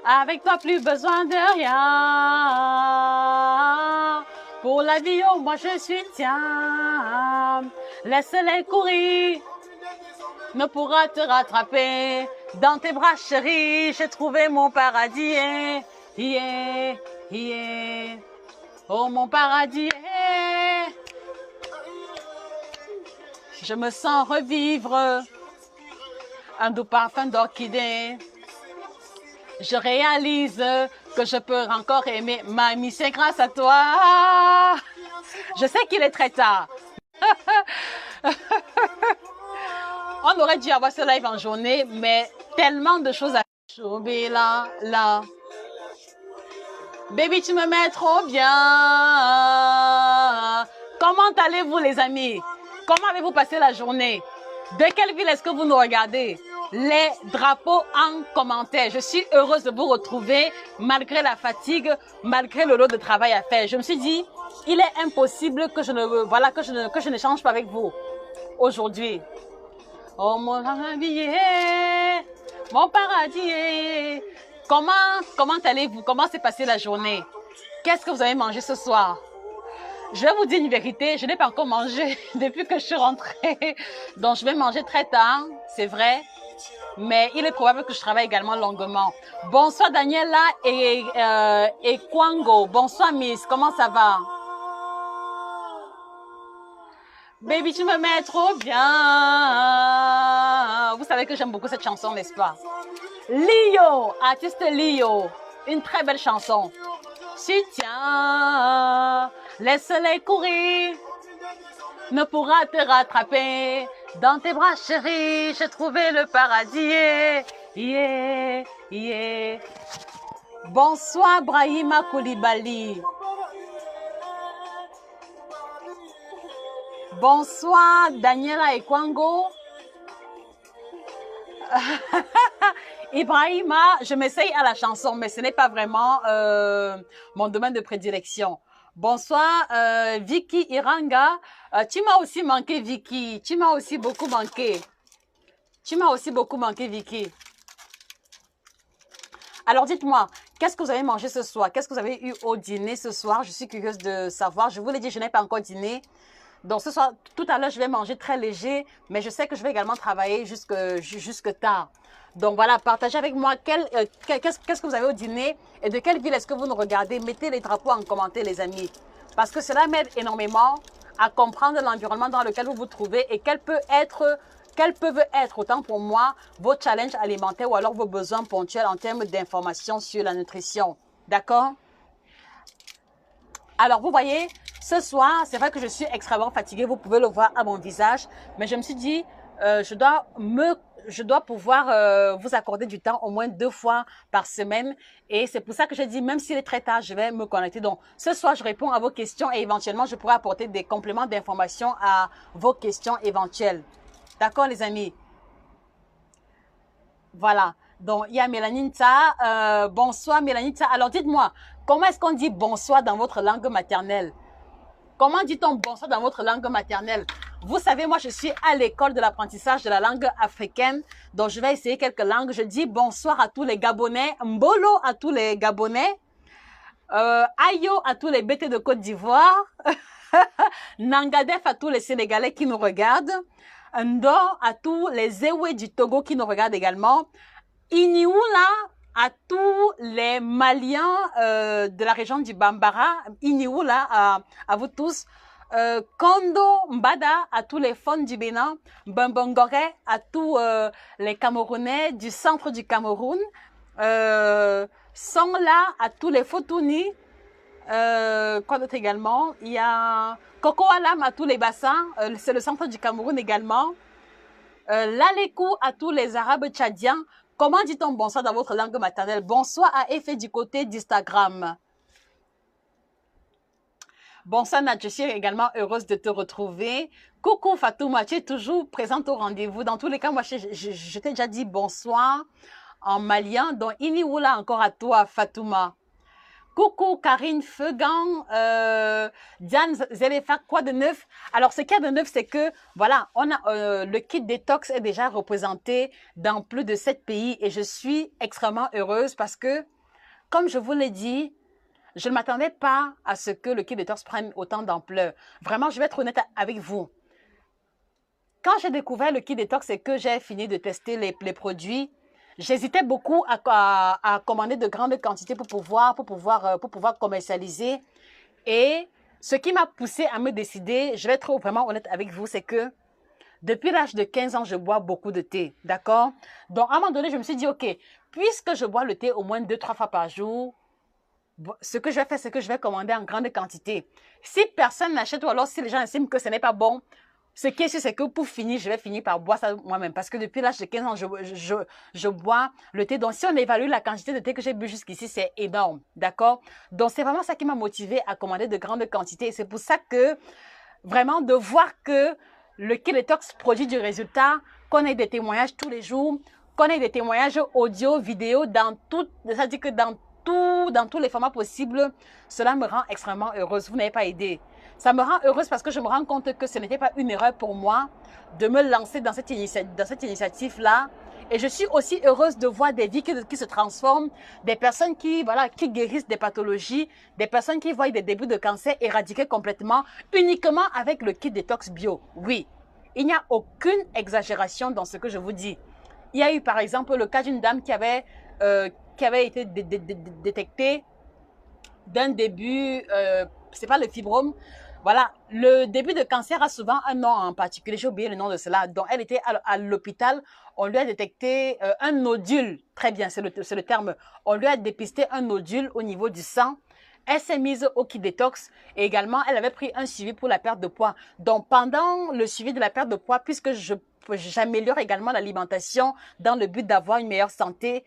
Avec toi, plus besoin de rien. Pour la vie, oh, moi je suis tien. Laisse-les courir, ne pourra te rattraper. Dans tes bras, chérie, j'ai trouvé mon paradis. Yeah, yeah. Oh, mon paradis. Je me sens revivre un doux parfum d'orchidée. Je réalise que je peux encore aimer mamie, c'est grâce à toi. Je sais qu'il est très tard. On aurait dû avoir ce live en journée, mais tellement de choses à faire. Là, là. Baby, tu me mets trop bien. Comment allez-vous, les amis? Comment avez-vous passé la journée? De quelle ville est-ce que vous nous regardez? Les drapeaux en commentaire. Je suis heureuse de vous retrouver malgré la fatigue, malgré le lot de travail à faire. Je me suis dit, il est impossible que je n'échange pas avec vous aujourd'hui. Oh mon paradis, mon paradis. Comment allez-vous? Comment s'est passée la journée? Qu'est-ce que vous avez mangé ce soir? Je vais vous dire une vérité, je n'ai pas encore mangé depuis que je suis rentrée. Donc je vais manger très tard, c'est vrai. Mais il est probable que je travaille également longuement. Bonsoir Daniela et Kwango. Bonsoir Miss, comment ça va? Baby, tu me mets trop bien. Vous savez que j'aime beaucoup cette chanson, n'est-ce pas? Lio, artiste Lio. Une très belle chanson. Si tiens, laisse-les courir, ne pourra te rattraper. Dans tes bras, chérie, j'ai trouvé le paradis. Yeah, yeah. Bonsoir, Brahima Koulibaly. Bonsoir, Daniela et Kwango. Ibrahima, je m'essaye à la chanson, mais ce n'est pas vraiment mon domaine de prédilection. Bonsoir, Vicky Iranga. Tu m'as aussi manqué, Vicky. Tu m'as aussi beaucoup manqué. Tu m'as aussi beaucoup manqué, Vicky. Alors, dites-moi, qu'est-ce que vous avez mangé ce soir? Qu'est-ce que vous avez eu au dîner ce soir? Je suis curieuse de savoir. Je vous l'ai dit, je n'ai pas encore dîné. Donc, ce soir, tout à l'heure, je vais manger très léger, mais je sais que je vais également travailler jusque tard. Donc, voilà, partagez avec moi qu'est-ce que vous avez au dîner et de quelle ville est-ce que vous nous regardez. Mettez les drapeaux en commentaire, les amis. Parce que cela m'aide énormément à comprendre l'environnement dans lequel vous vous trouvez et quels peuvent être, autant pour moi, vos challenges alimentaires ou alors vos besoins ponctuels en termes d'informations sur la nutrition. D'accord? Alors, vous voyez, ce soir, c'est vrai que je suis extrêmement fatiguée. Vous pouvez le voir à mon visage. Mais je me suis dit, je dois pouvoir vous accorder du temps au moins 2 fois par semaine. Et c'est pour ça que j'ai dit, même s'il est très tard, je vais me connecter. Donc, ce soir, je réponds à vos questions et éventuellement, je pourrai apporter des compléments d'informations à vos questions éventuelles. D'accord, les amis? Voilà. Donc, il y a Mélanita. Bonsoir, Mélanita. Alors, dites-moi, comment est-ce qu'on dit bonsoir dans votre langue maternelle? Comment dit-on bonsoir dans votre langue maternelle? Vous savez, moi, je suis à l'école de l'apprentissage de la langue africaine. Donc, je vais essayer quelques langues. Je dis bonsoir à tous les Gabonais. Mbolo à tous les Gabonais. Ayo à tous les BT de Côte d'Ivoire. Nangadef à tous les Sénégalais qui nous regardent. Ndo à tous les Ewe du Togo qui nous regardent également. Inioula à tous les Maliens de la région du Bambara. Inioula à vous tous. Kondo Mbada à tous les Fons du Bénin. Bambongore à tous les Camerounais du centre du Cameroun. Songla à tous les Fotuni. Quoi d'autre également? Il y a Coco Alam à tous les bassins, c'est le centre du Cameroun également. Lalekou à tous les Arabes tchadiens. Comment dit-on bonsoir dans votre langue maternelle? Bonsoir à Effet du côté d'Instagram. Bonsoir Nat, je suis également heureuse de te retrouver. Coucou Fatouma, tu es toujours présente au rendez-vous. Dans tous les cas, moi je t'ai déjà dit bonsoir en malien. Donc Iniwoula encore à toi Fatouma. Coucou Karine Feugan, Diane Zéléfa, quoi de neuf? Alors, ce qu'il y a de neuf, c'est que, voilà, le kit détox est déjà représenté dans plus de 7 pays et je suis extrêmement heureuse parce que, comme je vous l'ai dit, je ne m'attendais pas à ce que le kit détox prenne autant d'ampleur. Vraiment, je vais être honnête avec vous. Quand j'ai découvert le kit détox et que j'ai fini de tester les produits, j'hésitais beaucoup à commander de grandes quantités pour pouvoir commercialiser. Et ce qui m'a poussé à me décider, je vais être vraiment honnête avec vous, c'est que depuis l'âge de 15 ans, je bois beaucoup de thé, d'accord? Donc, à un moment donné, je me suis dit, OK, puisque je bois le thé au moins 2-3 fois par jour, ce que je vais faire, c'est que je vais commander en grande quantité. Si personne n'achète ou alors si les gens estiment que ce n'est pas bon, ce qui est sûr, c'est que pour finir, je vais finir par boire ça moi-même. Parce que depuis l'âge de 15 ans, je bois le thé. Donc, si on évalue la quantité de thé que j'ai bu jusqu'ici, c'est énorme. D'accord? Donc, c'est vraiment ça qui m'a motivé à commander de grandes quantités. Et c'est pour ça que, vraiment, de voir que le kit détox produit du résultat, qu'on ait des témoignages tous les jours, qu'on ait des témoignages audio, vidéo, c'est-à-dire que dans tous les formats possibles, cela me rend extrêmement heureuse. Vous n'avez pas aidé. Ça me rend heureuse parce que je me rends compte que ce n'était pas une erreur pour moi de me lancer dans cette initiative-là. Et je suis aussi heureuse de voir des vies qui se transforment, des personnes qui guérissent des pathologies, des personnes qui voient des débuts de cancer éradiqués complètement, uniquement avec le kit détox bio. Oui, il n'y a aucune exagération dans ce que je vous dis. Il y a eu par exemple le cas d'une dame qui avait été détectée d'un début, c'est pas le fibrome. Voilà, le début de cancer a souvent un nom en particulier, j'ai oublié le nom de cela. Donc, elle était à l'hôpital, on lui a détecté un nodule, très bien, c'est le terme. On lui a dépisté un nodule au niveau du sang. Elle s'est mise au kit détox et également, elle avait pris un suivi pour la perte de poids. Donc, pendant le suivi de la perte de poids, puisque j'améliore également l'alimentation dans le but d'avoir une meilleure santé,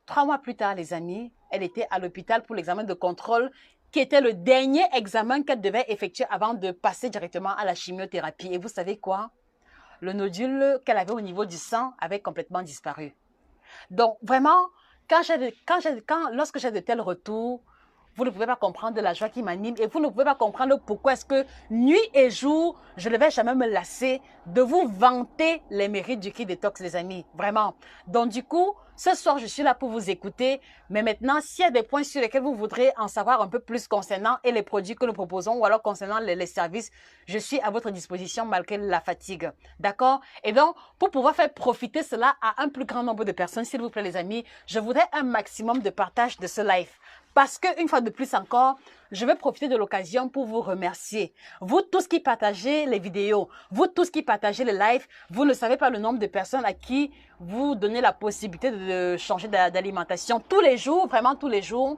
3 mois plus tard, les amis, elle était à l'hôpital pour l'examen de contrôle qui était le dernier examen qu'elle devait effectuer avant de passer directement à la chimiothérapie. Et vous savez quoi? Le nodule qu'elle avait au niveau du sang avait complètement disparu. Donc, vraiment, lorsque j'ai de tels retours, vous ne pouvez pas comprendre la joie qui m'anime et vous ne pouvez pas comprendre pourquoi est-ce que nuit et jour, je ne vais jamais me lasser de vous vanter les mérites du kit détox, les amis. Vraiment. Donc, du coup, ce soir, je suis là pour vous écouter. Mais maintenant, s'il y a des points sur lesquels vous voudrez en savoir un peu plus concernant et les produits que nous proposons ou alors concernant les services, je suis à votre disposition malgré la fatigue. D'accord? Et donc, pour pouvoir faire profiter cela à un plus grand nombre de personnes, s'il vous plaît, les amis, je voudrais un maximum de partage de ce live. Parce qu'une fois de plus encore, je vais profiter de l'occasion pour vous remercier. Vous tous qui partagez les vidéos, vous tous qui partagez les lives, vous ne savez pas le nombre de personnes à qui vous donnez la possibilité de changer d'alimentation. Tous les jours, vraiment tous les jours,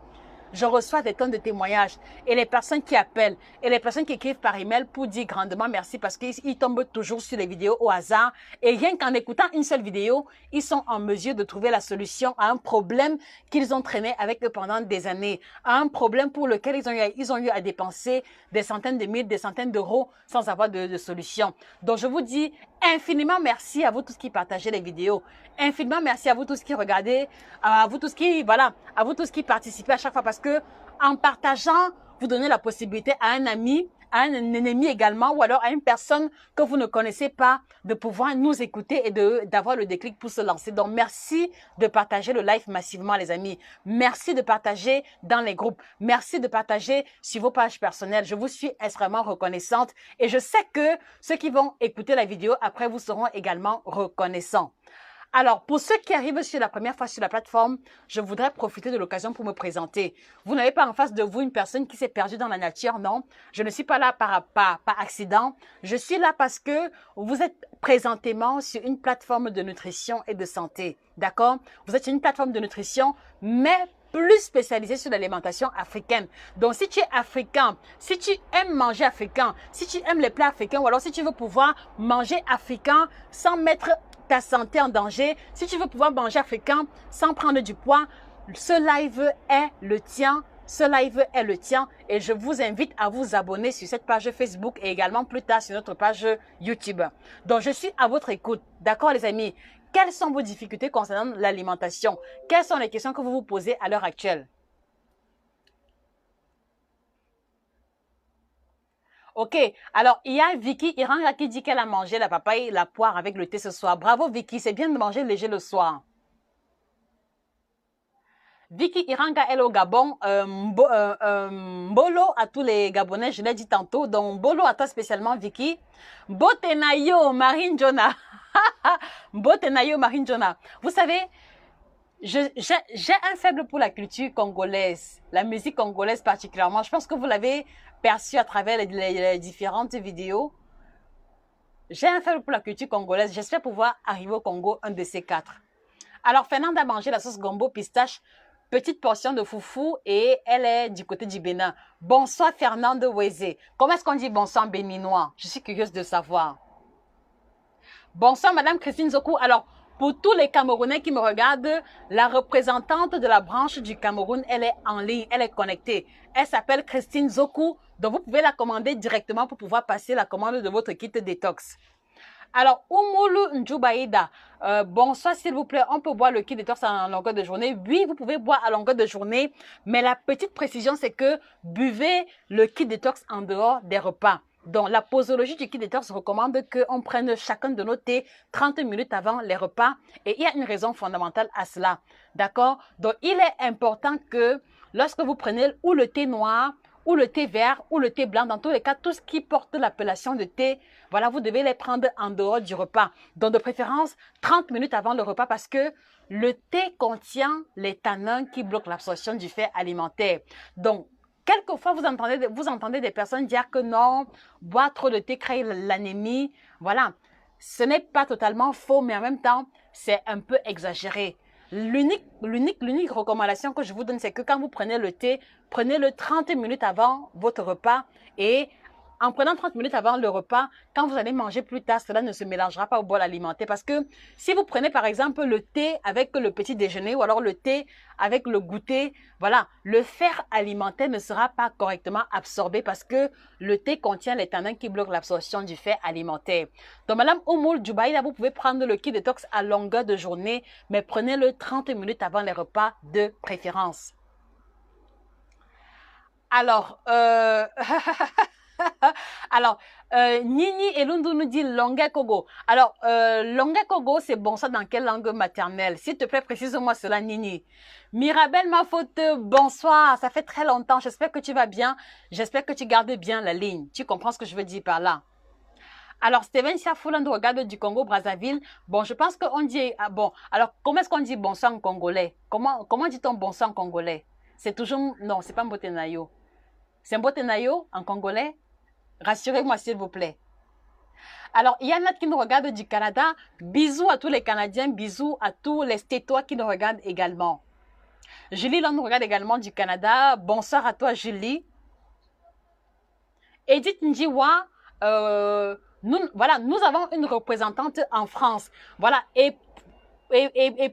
je reçois des tonnes de témoignages et les personnes qui appellent et les personnes qui écrivent par email pour dire grandement merci parce qu'ils tombent toujours sur les vidéos au hasard et rien qu'en écoutant une seule vidéo, ils sont en mesure de trouver la solution à un problème qu'ils ont traîné avec eux pendant des années, à un problème pour lequel ils ont eu à dépenser des centaines de mille, des centaines d'euros sans avoir de solution. Donc je vous dis infiniment merci à vous tous qui partagez les vidéos. Infiniment merci à vous tous qui regardez, à vous tous qui, à vous tous qui participez à chaque fois parce que en partageant, vous donnez la possibilité à un ami, à un ennemi également ou alors à une personne que vous ne connaissez pas de pouvoir nous écouter et d'avoir le déclic pour se lancer. Donc, merci de partager le live massivement, les amis. Merci de partager dans les groupes. Merci de partager sur vos pages personnelles. Je vous suis extrêmement reconnaissante et je sais que ceux qui vont écouter la vidéo après vous seront également reconnaissants. Alors, pour ceux qui arrivent sur la première fois sur la plateforme, je voudrais profiter de l'occasion pour me présenter. Vous n'avez pas en face de vous une personne qui s'est perdue dans la nature, non? Je ne suis pas là par accident. Je suis là parce que vous êtes présentément sur une plateforme de nutrition et de santé, d'accord? Vous êtes sur une plateforme de nutrition, mais plus spécialisée sur l'alimentation africaine. Donc, si tu es africain, si tu aimes manger africain, si tu aimes les plats africains, ou alors si tu veux pouvoir manger africain sans mettre ta santé en danger, si tu veux pouvoir manger africain sans prendre du poids, ce live est le tien. Ce live est le tien et je vous invite à vous abonner sur cette page Facebook et également plus tard sur notre page YouTube. Donc, je suis à votre écoute. D'accord, les amis? Quelles sont vos difficultés concernant l'alimentation? Quelles sont les questions que vous vous posez à l'heure actuelle? Ok, alors il y a Vicky Iranga qui dit qu'elle a mangé la papaye, la poire avec le thé ce soir. Bravo Vicky, c'est bien de manger léger le soir. Vicky Iranga, elle est au Gabon. Mbolo à tous les Gabonais, je l'ai dit tantôt. Donc, Mbolo à toi spécialement, Vicky. Botenayo, Marine Jonah. Botenayo, Marine Jonah. Vous savez, j'ai un faible pour la culture congolaise, la musique congolaise particulièrement. Je pense que vous l'avez perçu à travers les différentes vidéos. J'ai un faible pour la culture congolaise. J'espère pouvoir arriver au Congo, un de ces quatre. Alors, Fernande a mangé la sauce gombo pistache, petite portion de foufou et elle est du côté du Bénin. Bonsoir Fernande Weze. Comment est-ce qu'on dit bonsoir en béninois? Je suis curieuse de savoir. Bonsoir Madame Christine Zokou. Alors, pour tous les Camerounais qui me regardent, la représentante de la branche du Cameroun, elle est en ligne, elle est connectée. Elle s'appelle Christine Zokou, donc vous pouvez la commander directement pour pouvoir passer la commande de votre kit détox. Alors, Oumoulou Ndjoubaïda, bonsoir s'il vous plaît, on peut boire le kit détox en longueur de journée. Oui, vous pouvez boire à longueur de journée, mais la petite précision, c'est que buvez le kit détox en dehors des repas. Donc, la posologie du kit détox recommande qu'on prenne chacun de nos thés 30 minutes avant les repas. Et il y a une raison fondamentale à cela. D'accord? Donc, il est important que lorsque vous prenez ou le thé noir, ou le thé vert, ou le thé blanc, dans tous les cas, tout ce qui porte l'appellation de thé, voilà, vous devez les prendre en dehors du repas. Donc, de préférence, 30 minutes avant le repas parce que le thé contient les tanins qui bloquent l'absorption du fer alimentaire. Donc, quelquefois, vous entendez des personnes dire que non, boire trop de thé crée l'anémie. Voilà, ce n'est pas totalement faux, mais en même temps, c'est un peu exagéré. L'unique recommandation que je vous donne, c'est que quand vous prenez le thé, prenez-le 30 minutes avant votre repas et en prenant 30 minutes avant le repas, quand vous allez manger plus tard, cela ne se mélangera pas au bol alimentaire. Parce que si vous prenez par exemple le thé avec le petit déjeuner ou alors le thé avec le goûter, voilà, le fer alimentaire ne sera pas correctement absorbé parce que le thé contient les tanins qui bloquent l'absorption du fer alimentaire. Donc, Madame Oumoul Djoubaïda, vous pouvez prendre le kit détox à longueur de journée, mais prenez-le 30 minutes avant les repas de préférence. Alors, alors, Nini Elundu nous dit Longa Kogo. Alors, Longa Kogo, c'est bon ça dans quelle langue maternelle? S'il te plaît, précise-moi cela, Nini. Mirabelle, ma faute, bonsoir. Ça fait très longtemps. J'espère que tu vas bien. J'espère que tu gardes bien la ligne. Tu comprends ce que je veux dire par là? Alors, Steven Siafouland regarde du Congo, Brazzaville. Bon, je pense qu'on dit... Ah, bon, alors, comment est-ce qu'on dit bonsoir en congolais? Comment dit-on bonsoir en congolais? C'est toujours... Non, c'est pas Mbotenayo. C'est Mbotenayo en congolais? Rassurez-moi, s'il vous plaît. Alors, il y en a qui nous regardent du Canada. Bisous à tous les Canadiens, bisous à tous les Stétois qui nous regardent également. Julie, là, nous regarde également du Canada. Bonsoir à toi, Julie. Edith Njiwa, voilà, nous avons une représentante en France. Voilà, et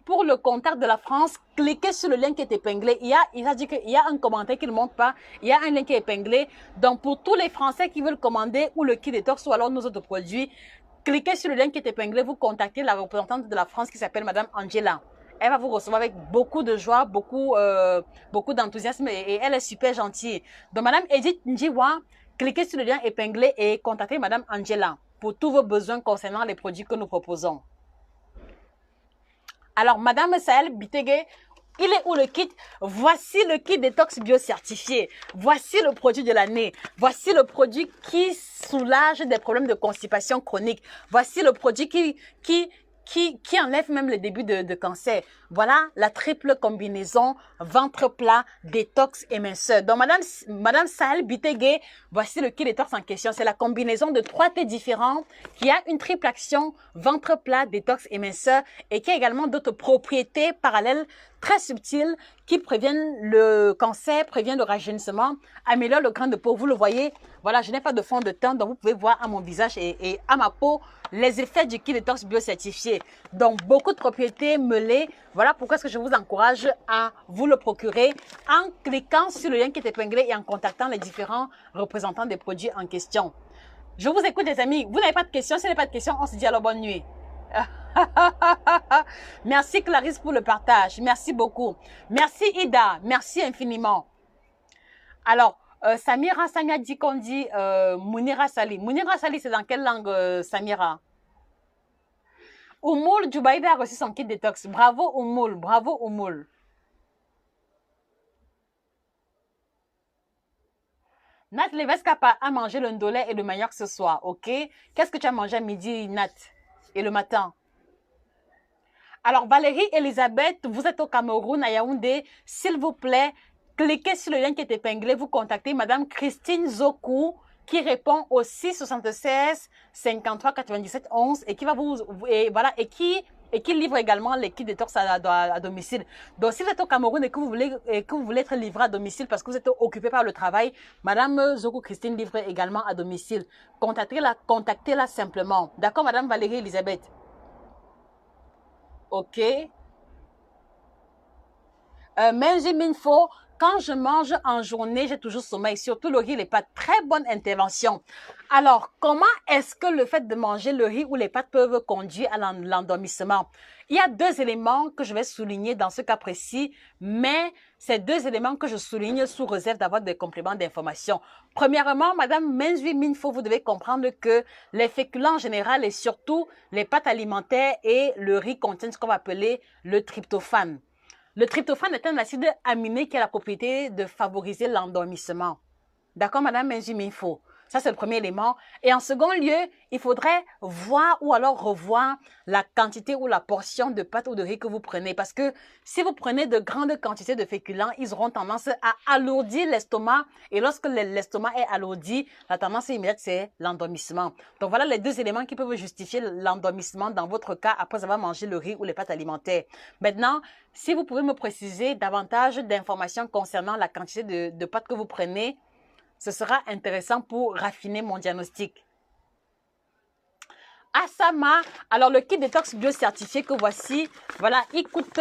pour le contact de la France, cliquez sur le lien qui est épinglé. Il a dit qu'il y a un commentaire qui ne monte pas. Il y a un lien qui est épinglé. Donc, pour tous les Français qui veulent commander ou le kit détox ou alors nos autres produits, cliquez sur le lien qui est épinglé. Vous contactez la représentante de la France qui s'appelle Madame Angela. Elle va vous recevoir avec beaucoup de joie, beaucoup d'enthousiasme et elle est super gentille. Donc, Madame Edith Njiwa, cliquez sur le lien épinglé et contactez Madame Angela pour tous vos besoins concernant les produits que nous proposons. Alors, Madame Sahel Bitege, il est où le kit? Voici le kit détox bio certifié. Voici le produit de l'année. Voici le produit qui soulage des problèmes de constipation chronique. Voici le produit qui enlève même le début de cancer. Voilà la triple combinaison ventre plat, détox et minceur. Donc, Madame Sahel Bitege, voici le kit détox en question. C'est la combinaison de 3 thés différents qui a une triple action ventre plat, détox et minceur et qui a également d'autres propriétés parallèles très subtiles qui préviennent le cancer, préviennent le rajeunissement, améliorent le grain de peau. Vous le voyez, voilà, je n'ai pas de fond de teint, donc vous pouvez voir à mon visage et à ma peau les effets du kit détox bio certifié. Donc, beaucoup de propriétés mêlées. Voilà pourquoi est-ce que je vous encourage à vous le procurer en cliquant sur le lien qui est épinglé et en contactant les différents représentants des produits en question. Je vous écoute, les amis. Vous n'avez pas de questions? Si vous n'avez pas de questions, on se dit alors bonne nuit. Merci Clarisse pour le partage. Merci beaucoup. Merci Ida. Merci infiniment. Alors, Samia dit qu'on dit Mounira Sali. Mounira Sali, c'est dans quelle langue, Samira? Oumoul Djoubaïda a reçu son kit détox. Bravo Oumoul, bravo Oumoul. Nat Leveska a mangé le ndolé et le manioc ce soir, ok? Qu'est-ce que tu as mangé à midi, Nat? Et le matin? Alors, Valérie Elisabeth, vous êtes au Cameroun, à Yaoundé. S'il vous plaît, cliquez sur le lien qui est épinglé. Vous contactez Madame Christine Zokou, qui répond au 676 53 97 11 et qui va voilà, et qui livre également les kits détox à domicile. Donc, si vous êtes au Cameroun et que vous voulez être livré à domicile parce que vous êtes occupé par le travail, Madame Zokou Christine livre également à domicile. Contactez-la simplement. D'accord, Madame Valérie Elisabeth? Ok. Menji Minfo, quand je mange en journée, j'ai toujours sommeil, surtout le riz, les pâtes. Très bonne intervention. Alors, comment est-ce que le fait de manger le riz ou les pâtes peuvent conduire à l'endormissement? Il y a deux éléments que je vais souligner dans ce cas précis, mais ces deux éléments que je souligne sous réserve d'avoir des compléments d'information. Premièrement, Madame Menji Minfo, vous devez comprendre que les féculents en général et surtout les pâtes alimentaires et le riz contiennent ce qu'on va appeler le tryptophane. Le tryptophane est un acide aminé qui a la propriété de favoriser l'endormissement. D'accord, Madame Menjiminfo? Ça, c'est le premier élément. Et en second lieu, il faudrait voir ou alors revoir la quantité ou la portion de pâte ou de riz que vous prenez. Parce que si vous prenez de grandes quantités de féculents, ils auront tendance à alourdir l'estomac. Et lorsque l'estomac est alourdi, la tendance immédiate, c'est l'endormissement. Donc voilà les deux éléments qui peuvent justifier l'endormissement dans votre cas après avoir mangé le riz ou les pâtes alimentaires. Maintenant, si vous pouvez me préciser davantage d'informations concernant la quantité de pâtes que vous prenez, ce sera intéressant pour raffiner mon diagnostic. Asama, alors le kit détox bio certifié que voici, voilà, il coûte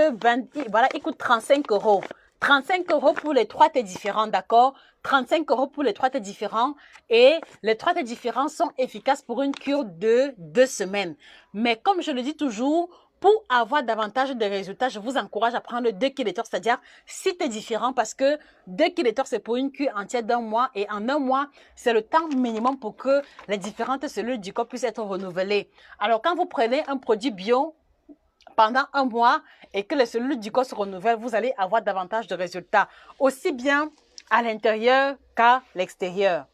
35 €. 35 € pour les 3 thés différents, d'accord? 35 € pour les 3 thés différents et les 3 thés différents sont efficaces pour une cure de 2 semaines. Mais comme je le dis toujours, pour avoir davantage de résultats, je vous encourage à prendre 2 kits détox, c'est-à-dire 6 thés différents parce que 2 kits détox, c'est pour une cure entière d'1 mois et en 1 mois, c'est le temps minimum pour que les différentes cellules du corps puissent être renouvelées. Alors, quand vous prenez un produit bio pendant 1 mois et que les cellules du corps se renouvellent, vous allez avoir davantage de résultats, aussi bien à l'intérieur qu'à l'extérieur.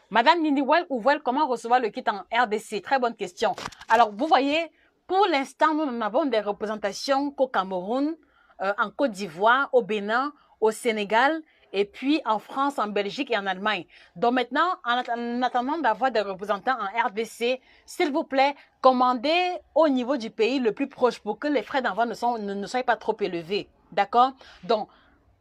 Madame Niniwel Ouvel, comment recevoir le kit en RDC? Très bonne question. Alors, vous voyez, pour l'instant, nous n'avons des représentations qu'au Cameroun, en Côte d'Ivoire, au Bénin, au Sénégal, et puis en France, en Belgique et en Allemagne. Donc maintenant, en attendant d'avoir des représentants en RDC, s'il vous plaît, commandez au niveau du pays le plus proche pour que les frais d'envoi ne soient pas trop élevés. D'accord? Donc,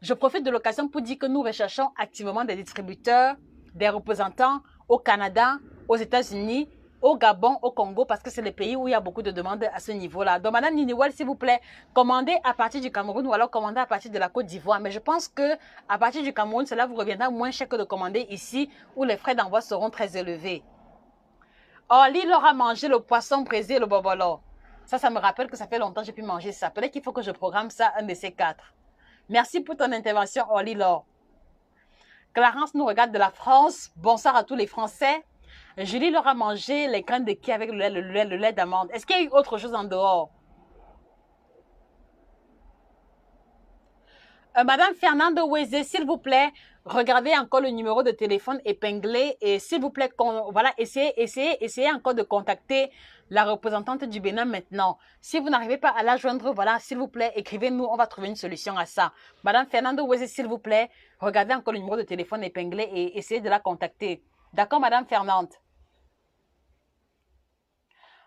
je profite de l'occasion pour dire que nous recherchons activement des distributeurs, des représentants au Canada, aux États-Unis, au Gabon, au Congo, parce que c'est les pays où il y a beaucoup de demandes à ce niveau-là. Donc, Madame Niniwel, s'il vous plaît, commandez à partir du Cameroun ou alors commandez à partir de la Côte d'Ivoire. Mais je pense que à partir du Cameroun, cela vous reviendra moins cher que de commander ici, où les frais d'envoi seront très élevés. Oh, Lille aura mangé le poisson braisé et le bobolo. Ça me rappelle que ça fait longtemps que j'ai pu manger ça. Peut-être qu'il faut que je programme ça, un de ces 4. Merci pour ton intervention, Orly Laure. Clarence nous regarde de la France. Bonsoir à tous les Français. Julie leur a mangé les graines de qui avec le lait d'amande. Est-ce qu'il y a eu autre chose en dehors? Madame Fernande Weze, s'il vous plaît, regardez encore le numéro de téléphone épinglé et s'il vous plaît, voilà, essayez encore de contacter la représentante du Bénin maintenant. Si vous n'arrivez pas à la joindre, voilà, s'il vous plaît, écrivez-nous, on va trouver une solution à ça. Madame Fernande Weze, s'il vous plaît, regardez encore le numéro de téléphone épinglé et essayez de la contacter. D'accord, Madame Fernande?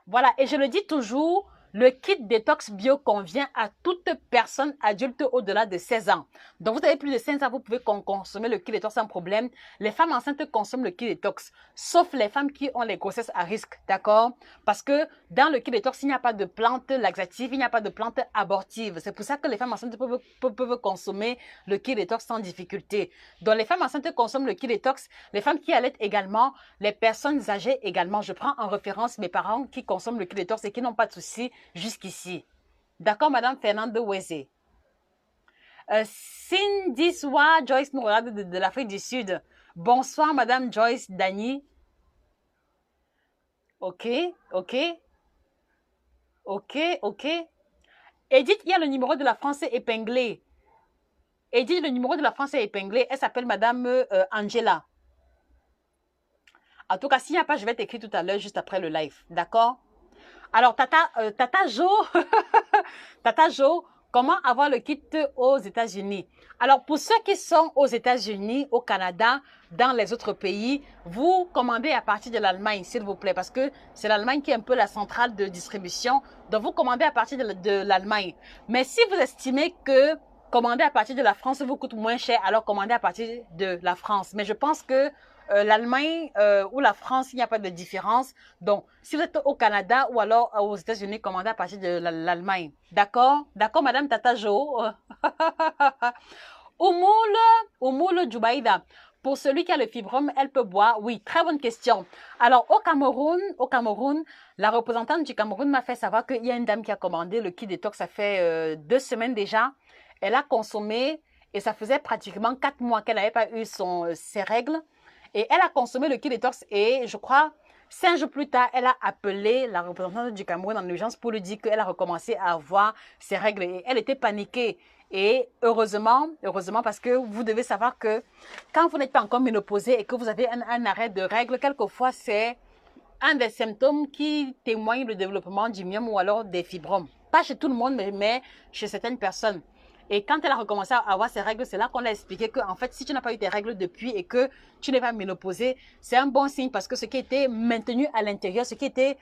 Voilà, et je le dis toujours, le kit détox bio convient à toute personne adulte au-delà de 16 ans. Donc, vous avez plus de 16 ans, vous pouvez consommer le kit détox sans problème. Les femmes enceintes consomment le kit détox, sauf les femmes qui ont les grossesses à risque, d'accord? Parce que dans le kit détox, il n'y a pas de plante laxative, il n'y a pas de plante abortive. C'est pour ça que les femmes enceintes peuvent consommer le kit détox sans difficulté. Donc, les femmes enceintes consomment le kit détox, les femmes qui allaitent également, les personnes âgées également. Je prends en référence mes parents qui consomment le kit détox et qui n'ont pas de soucis jusqu'ici. D'accord, Madame Fernande Weze? Cindy Soa, Joyce nous regarde de l'Afrique du Sud. Bonsoir, Madame Joyce Dany. Ok, ok, ok, ok. Edith, il y a le numéro de la France épinglé. Edith, le numéro de la France est épinglé. Elle s'appelle Madame Angela. En tout cas, s'il n'y a pas, je vais t'écrire tout à l'heure, juste après le live. D'accord? Alors, Tata Jo, Tata Jo, comment avoir le kit aux États-Unis? Alors, pour ceux qui sont aux États-Unis, au Canada, dans les autres pays, vous commandez à partir de l'Allemagne, s'il vous plaît, parce que c'est l'Allemagne qui est un peu la centrale de distribution. Donc, vous commandez à partir de l'Allemagne. Mais si vous estimez que commander à partir de la France vous coûte moins cher, alors commandez à partir de la France. Mais je pense que l'Allemagne ou la France, il n'y a pas de différence. Donc, si vous êtes au Canada ou alors aux États-Unis, commandez à partir de l'Allemagne. D'accord? D'accord, Madame Tata Jo? Oumoul Djoubaïda. Pour celui qui a le fibrome, elle peut boire? Oui, très bonne question. Alors, au Cameroun, la représentante du Cameroun m'a fait savoir qu'il y a une dame qui a commandé le kit détox, ça fait 2 semaines déjà. Elle a consommé et ça faisait pratiquement 4 mois qu'elle n'avait pas eu ses règles. Et elle a consommé le kit détox et je crois 5 jours plus tard, elle a appelé la représentante du Cameroun en urgence pour lui dire qu'elle a recommencé à avoir ses règles et elle était paniquée. Et heureusement parce que vous devez savoir que quand vous n'êtes pas encore ménopausée et que vous avez un arrêt de règles, quelquefois c'est un des symptômes qui témoigne du développement du myome ou alors des fibromes. Pas chez tout le monde, mais chez certaines personnes. Et quand elle a recommencé à avoir ses règles, c'est là qu'on a expliqué que, en fait, si tu n'as pas eu tes règles depuis et que tu n'es pas ménopausée, c'est un bon signe parce que ce qui était maintenu à l'intérieur, ce qui était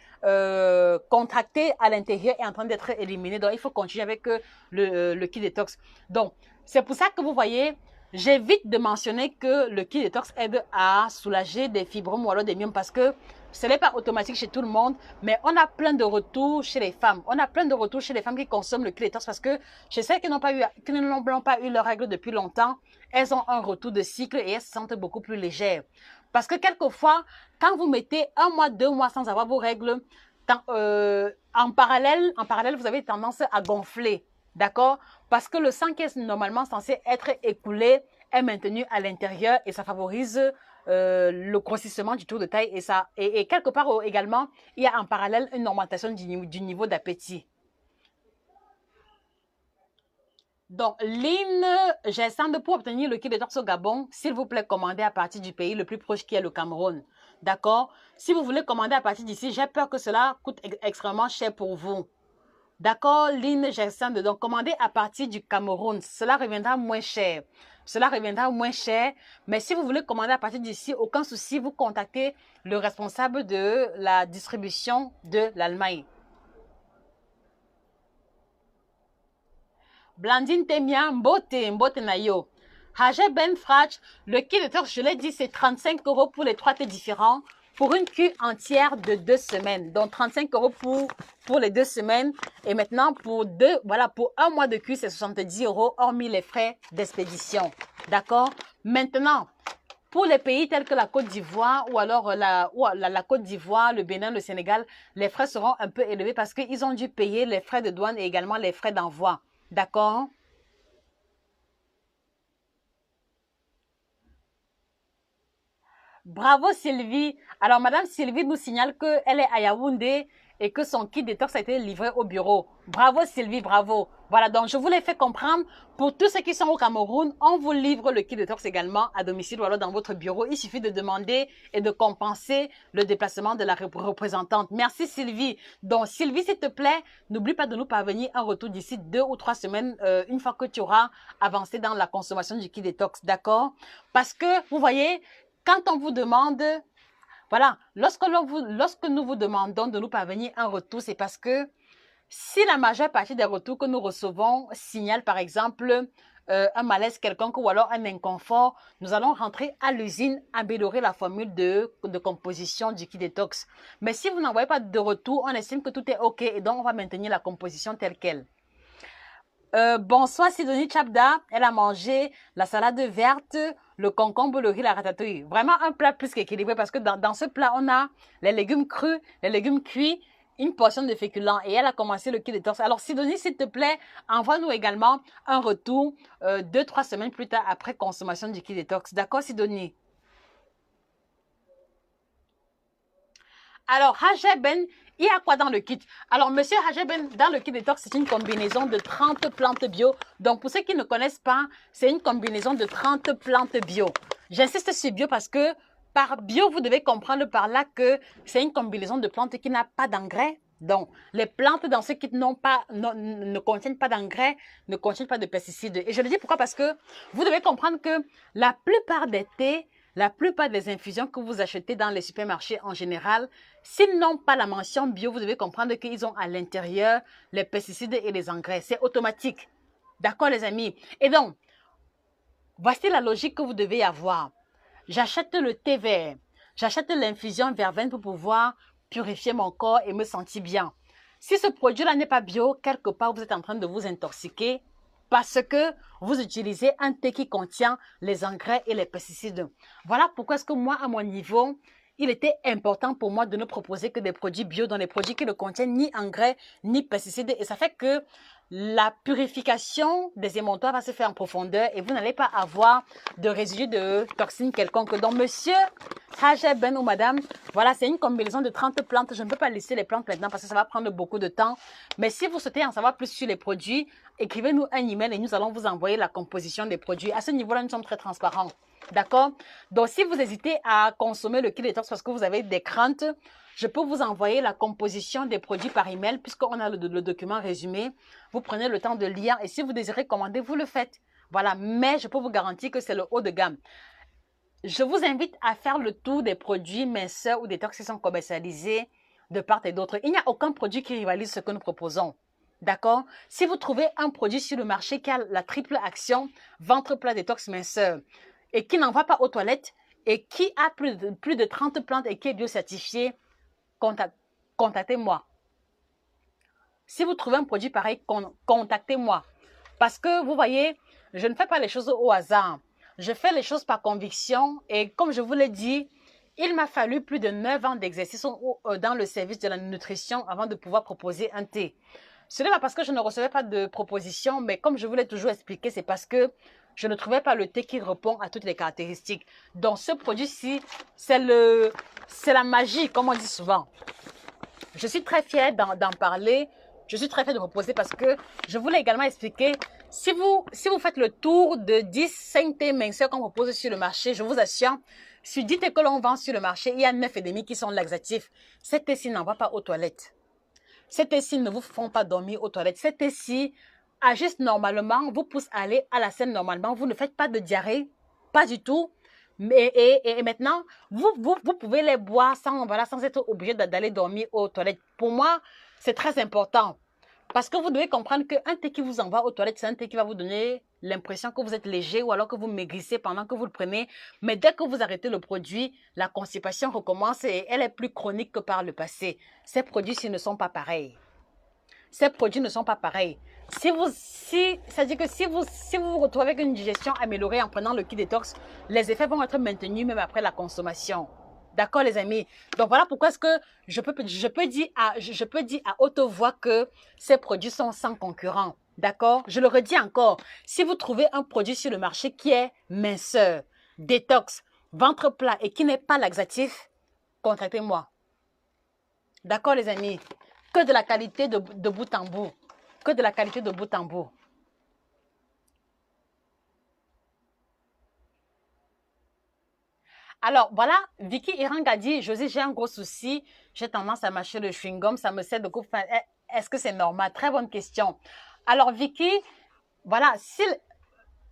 contracté à l'intérieur est en train d'être éliminé. Donc, il faut continuer avec le kit détox. Donc, c'est pour ça que vous voyez, j'évite de mentionner que le kit détox aide à soulager des fibromes ou alors des myomes parce que ce n'est pas automatique chez tout le monde, mais on a plein de retours chez les femmes. On a plein de retours chez les femmes qui consomment le kit détox parce que chez celles qui n'ont pas eu leurs règles depuis longtemps, elles ont un retour de cycle et elles se sentent beaucoup plus légères. Parce que quelquefois, quand vous mettez 1 mois, 2 mois sans avoir vos règles, en parallèle, vous avez tendance à gonfler. D'accord? Parce que le sang qui est normalement censé être écoulé est maintenu à l'intérieur et ça favorise le grossissement du tour de taille et quelque part également, il y a en parallèle une augmentation du niveau d'appétit. Donc, Lynn, j'ai 100 pour obtenir le kit détox au Gabon. S'il vous plaît, commandez à partir du pays le plus proche qui est le Cameroun. D'accord? Si vous voulez commander à partir d'ici, j'ai peur que cela coûte extrêmement cher pour vous. D'accord, Lynn Gerson, donc commandez à partir du Cameroun. Cela reviendra moins cher. Cela reviendra moins cher. Mais si vous voulez commander à partir d'ici, aucun souci, vous contactez le responsable de la distribution de l'Allemagne. Blandine Temia, Mbote Nayo. Haje Ben Frach, le kit de torche, je l'ai dit, c'est 35 € pour les 3 thés différents. Pour une cure entière de 2 semaines. Donc, 35 € pour les 2 semaines. Et maintenant, pour 1 mois de cure, c'est 70 €, hormis les frais d'expédition. D'accord? Maintenant, pour les pays tels que la Côte d'Ivoire ou alors la Côte d'Ivoire, le Bénin, le Sénégal, les frais seront un peu élevés parce qu'ils ont dû payer les frais de douane et également les frais d'envoi. D'accord? Bravo Sylvie. Alors Madame Sylvie nous signale qu'elle est à Yaoundé et que son kit détox a été livré au bureau. Bravo Sylvie, bravo. Voilà, donc je vous l'ai fait comprendre. Pour tous ceux qui sont au Cameroun, on vous livre le kit détox également à domicile ou alors dans votre bureau. Il suffit de demander et de compenser le déplacement de la représentante. Merci Sylvie. Donc Sylvie, s'il te plaît, n'oublie pas de nous parvenir un retour d'ici 2 ou 3 semaines, une fois que tu auras avancé dans la consommation du kit détox, d'accord? Parce que, vous voyez, quand on vous demande, voilà, lorsque nous vous demandons de nous parvenir un retour, c'est parce que si la majeure partie des retours que nous recevons signalent par exemple un malaise quelconque ou alors un inconfort, nous allons rentrer à l'usine, améliorer la formule de composition du kit détox. Mais si vous n'envoyez pas de retour, on estime que tout est OK et donc on va maintenir la composition telle qu'elle. Bonsoir Sidonie Chabda, elle a mangé la salade verte, le concombre, le riz, la ratatouille. Vraiment un plat plus qu'équilibré parce que dans ce plat, on a les légumes crus, les légumes cuits une portion de féculents et elle a commencé le kit détox. Alors, Sidonie, s'il te plaît, envoie-nous également un retour 2-3 semaines plus tard après consommation du kit détox. D'accord, Sidonie? Alors, Hajeben, il y a quoi dans le kit? Alors, monsieur Hajeben, dans le kit détox, c'est une combinaison de 30 plantes bio. Donc, pour ceux qui ne connaissent pas, c'est une combinaison de 30 plantes bio. J'insiste sur bio parce que par bio, vous devez comprendre par là que c'est une combinaison de plantes qui n'a pas d'engrais. Donc, les plantes dans ce kit ne contiennent pas d'engrais, ne contiennent pas de pesticides. Et je le dis pourquoi? Parce que vous devez comprendre que la plupart des thés, la plupart des infusions que vous achetez dans les supermarchés en général, s'ils n'ont pas la mention bio, vous devez comprendre qu'ils ont à l'intérieur les pesticides et les engrais. C'est automatique. D'accord, les amis? Et donc, voici la logique que vous devez avoir. J'achète le thé vert, j'achète l'infusion verveine pour pouvoir purifier mon corps et me sentir bien. Si ce produit-là n'est pas bio, quelque part, vous êtes en train de vous intoxiquer parce que vous utilisez un thé qui contient les engrais et les pesticides. Voilà pourquoi est-ce que moi, à mon niveau, il était important pour moi de ne proposer que des produits bio, dans les produits qui ne contiennent ni engrais, ni pesticides. Et ça fait que la purification des émontoires va se faire en profondeur et vous n'allez pas avoir de résidus de toxines quelconques. Donc, monsieur Hajeben ou madame, voilà, c'est une combinaison de 30 plantes. Je ne peux pas lister les plantes maintenant parce que ça va prendre beaucoup de temps. Mais si vous souhaitez en savoir plus sur les produits, écrivez-nous un email et nous allons vous envoyer la composition des produits. À ce niveau-là, nous sommes très transparents. D'accord? Donc, si vous hésitez à consommer le kit détox parce que vous avez des craintes, je peux vous envoyer la composition des produits par email puisqu'on a le document résumé. Vous prenez le temps de lire et si vous désirez commander, vous le faites. Voilà, mais je peux vous garantir que c'est le haut de gamme. Je vous invite à faire le tour des produits minceurs ou détox qui sont commercialisés de part et d'autre. Il n'y a aucun produit qui rivalise ce que nous proposons. D'accord? Si vous trouvez un produit sur le marché qui a la triple action, ventre plat, détox, minceur, et qui n'envoie pas aux toilettes, et qui a plus de 30 plantes et qui est biocertifié, contactez-moi. Si vous trouvez un produit pareil, contactez-moi. Parce que, vous voyez, je ne fais pas les choses au hasard. Je fais les choses par conviction. Et comme je vous l'ai dit, il m'a fallu plus de 9 ans d'exercice dans le service de la nutrition avant de pouvoir proposer un thé. Ce n'est pas parce que je ne recevais pas de proposition, mais comme je vous l'ai toujours expliqué, c'est parce que je ne trouvais pas le thé qui répond à toutes les caractéristiques. Donc, ce produit-ci, c'est la magie, comme on dit souvent. Je suis très fière d'en parler. Je suis très fière de proposer parce que je voulais également expliquer, si vous faites le tour de 5 thés minceurs qu'on propose sur le marché, je vous assure, sur 10 thés que l'on vend sur le marché, il y a 9,5 qui sont laxatifs. Ces thés-ci n'envoient pas aux toilettes. Ces thés-ci ne vous font pas dormir aux toilettes. Ces thés-ci agissent normalement, vous poussent à aller à la scène normalement. Vous ne faites pas de diarrhée, pas du tout. Et maintenant, vous pouvez les boire sans être obligé d'aller dormir aux toilettes. Pour moi, c'est très important. Parce que vous devez comprendre qu'un thé qui vous envoie aux toilettes, c'est un thé qui va vous donner l'impression que vous êtes léger ou alors que vous maigrissez pendant que vous le prenez. Mais dès que vous arrêtez le produit, la constipation recommence et elle est plus chronique que par le passé. Ces produits-ci ne sont pas pareils. Ces produits ne sont pas pareils. C'est-à-dire que si vous vous retrouvez avec une digestion améliorée en prenant le kit détox, les effets vont être maintenus même après la consommation. D'accord, les amis? Donc, voilà pourquoi est-ce que je peux dire à haute voix que ces produits sont sans concurrent. D'accord? Je le redis encore. Si vous trouvez un produit sur le marché qui est minceur, détox, ventre plat et qui n'est pas laxatif, contactez-moi. D'accord, les amis? Que de la qualité de bout en bout. Que de la qualité de bout en bout. Alors, voilà, Vicky Irang a dit, Josie, j'ai un gros souci, j'ai tendance à mâcher le chewing-gum, ça me sert de coupe. Est-ce que c'est normal? Très bonne question. Alors, Vicky, voilà,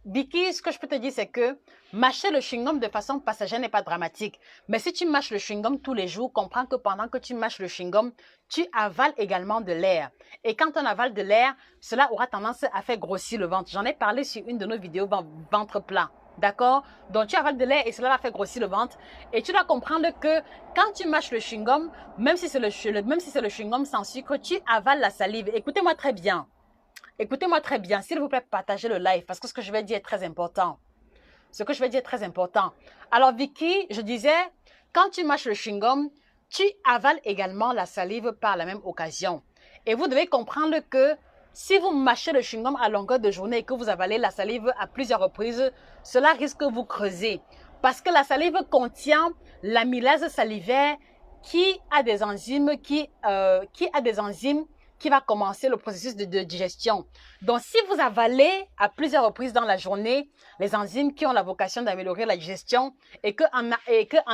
Vicky, ce que je peux te dire, c'est que mâcher le chewing-gum de façon passagère n'est pas dramatique. Mais si tu mâches le chewing-gum tous les jours, comprends que pendant que tu mâches le chewing-gum, tu avales également de l'air. Et quand on avale de l'air, cela aura tendance à faire grossir le ventre. J'en ai parlé sur une de nos vidéos ventre plat. D'accord? Donc, tu avales de l'air et cela va faire grossir le ventre. Et tu dois comprendre que quand tu mâches le chewing-gum, même si c'est le chewing-gum sans sucre, tu avales la salive. Écoutez-moi très bien. Écoutez-moi très bien, s'il vous plaît, partagez le live parce que ce que je vais dire est très important. Ce que je vais dire est très important. Alors, Vicky, je disais, quand tu mâches le chewing-gum, tu avales également la salive par la même occasion. Et vous devez comprendre que si vous mâchez le chewing-gum à longueur de journée et que vous avalez la salive à plusieurs reprises, cela risque de vous creuser. Parce que la salive contient l'amylase salivaire qui a des enzymes qui va commencer le processus de digestion. Donc, si vous avalez à plusieurs reprises dans la journée les enzymes qui ont la vocation d'améliorer la digestion et qu'en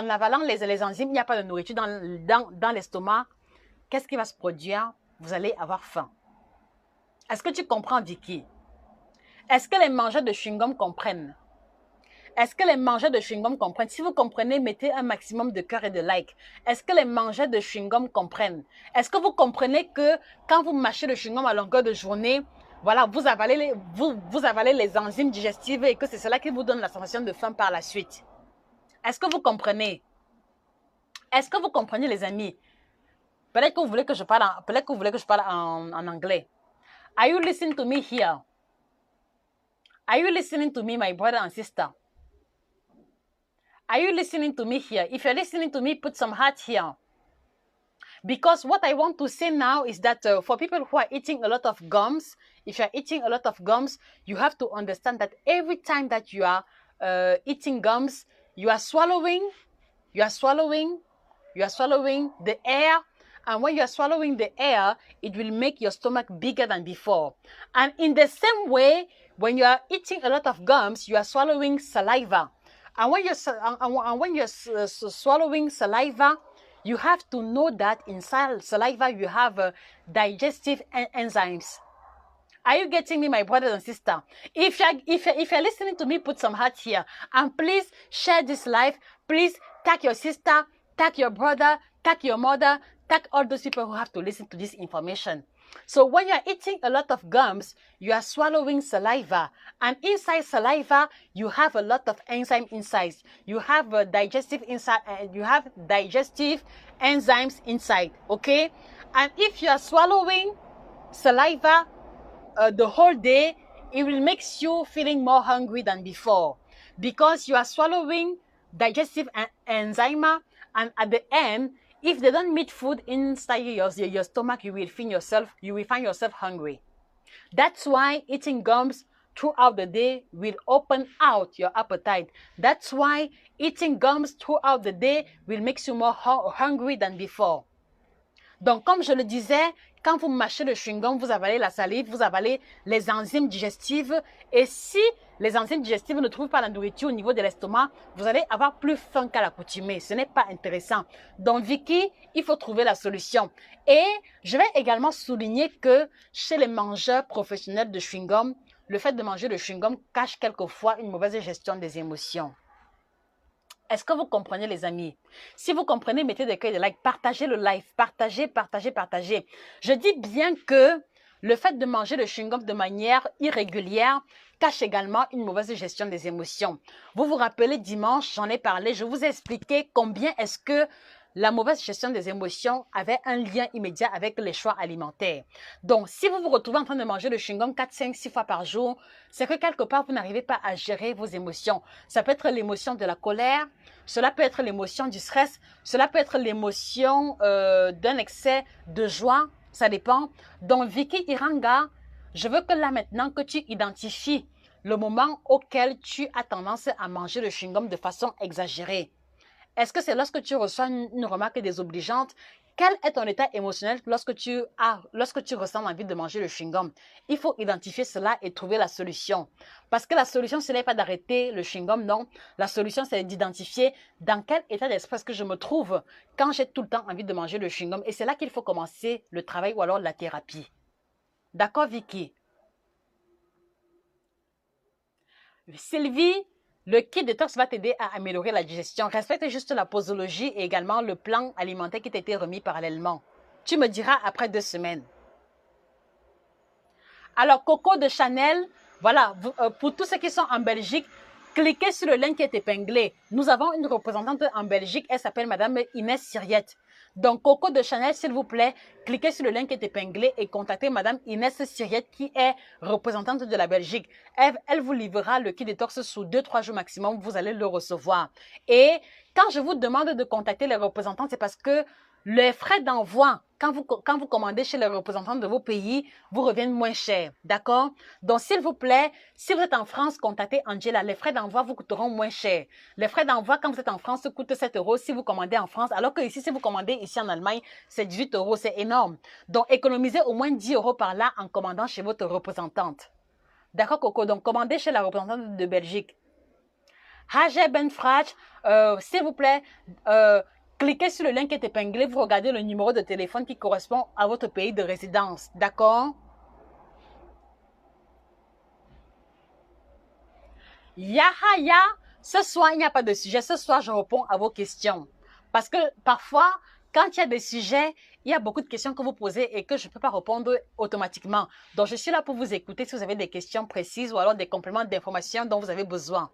avalant les enzymes, il n'y a pas de nourriture dans l'estomac, qu'est-ce qui va se produire? Vous allez avoir faim. Est-ce que tu comprends, Vicky? Est-ce que les mangeurs de chewing-gum comprennent? Est-ce que les mangeurs de chewing-gum comprennent? Si vous comprenez, mettez un maximum de cœur et de like. Est-ce que les mangeurs de chewing-gum comprennent? Est-ce que vous comprenez que quand vous mâchez le chewing-gum à longueur de journée, voilà, vous avalez les enzymes digestives et que c'est cela qui vous donne la sensation de faim par la suite? Est-ce que vous comprenez? Est-ce que vous comprenez, les amis? Peut-être que vous voulez que je parle en anglais. Are you listening to me here? Are you listening to me, my brother and sister? Are you listening to me here? If you're listening to me, put some heart here. Because what I want to say now is that for people who are eating a lot of gums, if you're eating a lot of gums, you have to understand that every time that you are eating gums, you are swallowing the air. And when you are swallowing the air, it will make your stomach bigger than before. And in the same way, when you are eating a lot of gums, you are swallowing saliva. And when you're swallowing saliva, you have to know that inside saliva you have digestive enzymes. Are you getting me, my brothers and sisters? If you're listening to me, put some heart here. And please share this live. Please tag your sister, tag your brother, tag your mother, tag all those people who have to listen to this information. So when you're eating a lot of gums, you are swallowing saliva. And inside saliva, you have a lot of enzyme inside. You have digestive enzymes inside, okay? And if you are swallowing saliva the whole day, it will make you feeling more hungry than before. Because you are swallowing digestive enzyme, and at the end, if they don't meet food inside your stomach, you will find yourself hungry. That's why eating gums throughout the day will open out your appetite. That's why eating gums throughout the day will make you more hungry than before. Donc, comme je le disais, quand vous mâchez le chewing-gum, vous avalez la salive, vous avalez les enzymes digestives. Et si les enzymes digestives ne trouvent pas la nourriture au niveau de l'estomac, vous allez avoir plus faim qu'à l'accoutumée. Ce n'est pas intéressant. Donc, Vicky, il faut trouver la solution. Et je vais également souligner que chez les mangeurs professionnels de chewing-gum, le fait de manger le chewing-gum cache quelquefois une mauvaise gestion des émotions. Est-ce que vous comprenez, les amis? Si vous comprenez, mettez des cœurs et des likes. Partagez le live. Partagez. Je dis bien que le fait de manger le chewing-gum de manière irrégulière cache également une mauvaise gestion des émotions. Vous vous rappelez, dimanche, j'en ai parlé, je vous ai expliqué combien est-ce que la mauvaise gestion des émotions avait un lien immédiat avec les choix alimentaires. Donc, si vous vous retrouvez en train de manger le chewing-gum 4, 5, 6 fois par jour, c'est que quelque part, vous n'arrivez pas à gérer vos émotions. Ça peut être l'émotion de la colère, cela peut être l'émotion du stress, cela peut être l'émotion d'un excès de joie, ça dépend. Donc, Vicky Iranga, je veux que là maintenant que tu identifies le moment auquel tu as tendance à manger le chewing-gum de façon exagérée. Est-ce que c'est lorsque tu reçois une remarque désobligeante? Quel est ton état émotionnel lorsque tu ressens l'envie de manger le chewing-gum? Il faut identifier cela et trouver la solution. Parce que la solution, ce n'est pas d'arrêter le chewing-gum, non. La solution, c'est d'identifier dans quel état d'esprit que je me trouve quand j'ai tout le temps envie de manger le chewing-gum. Et c'est là qu'il faut commencer le travail ou alors la thérapie. D'accord, Vicky? Sylvie, le kit détox va t'aider à améliorer la digestion. Respecte juste la posologie et également le plan alimentaire qui t'a été remis parallèlement. Tu me diras après 2 semaines. Alors, Coco de Chanel, voilà, pour tous ceux qui sont en Belgique, cliquez sur le lien qui est épinglé. Nous avons une représentante en Belgique, elle s'appelle Madame Inès Siriette. Donc, Coco de Chanel, s'il vous plaît, cliquez sur le lien qui est épinglé et contactez Madame Inès Siriette qui est représentante de la Belgique. Elle vous livrera le kit détox sous 2-3 jours maximum, vous allez le recevoir. Et quand je vous demande de contacter les représentants, c'est parce que les frais d'envoi, quand vous commandez chez les représentants de vos pays, vous reviennent moins cher. D'accord? Donc, s'il vous plaît, si vous êtes en France, contactez Angela. Les frais d'envoi vous coûteront moins cher. Les frais d'envoi, quand vous êtes en France, coûtent 7 € si vous commandez en France. Alors que ici, si vous commandez ici en Allemagne, c'est 18 €. C'est énorme. Donc, économisez au moins 10 € par là en commandant chez votre représentante. D'accord, Coco? Donc, commandez chez la représentante de Belgique. Hajer Benfrach, s'il vous plaît, cliquez sur le lien qui est épinglé, vous regardez le numéro de téléphone qui correspond à votre pays de résidence. D'accord? Yahaya, ce soir, il n'y a pas de sujet. Ce soir, je réponds à vos questions. Parce que parfois, quand il y a des sujets, il y a beaucoup de questions que vous posez et que je ne peux pas répondre automatiquement. Donc, je suis là pour vous écouter si vous avez des questions précises ou alors des compléments d'informations dont vous avez besoin.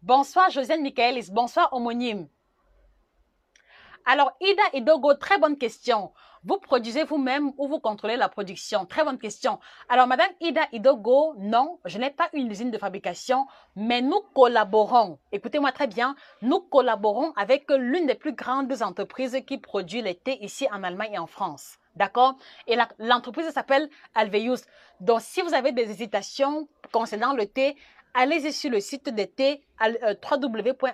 Bonsoir, Josiane Michaelis. Bonsoir, homonyme. Alors, Ida Idogo, très bonne question. Vous produisez vous-même ou vous contrôlez la production? Très bonne question. Alors, Madame Ida Idogo, non, je n'ai pas une usine de fabrication, mais nous collaborons. Écoutez-moi très bien. Nous collaborons avec l'une des plus grandes entreprises qui produit le thé ici en Allemagne et en France. D'accord? Et l'entreprise s'appelle Alveus. Donc, si vous avez des hésitations concernant le thé, allez-y sur le site de thé www.alveus.fr.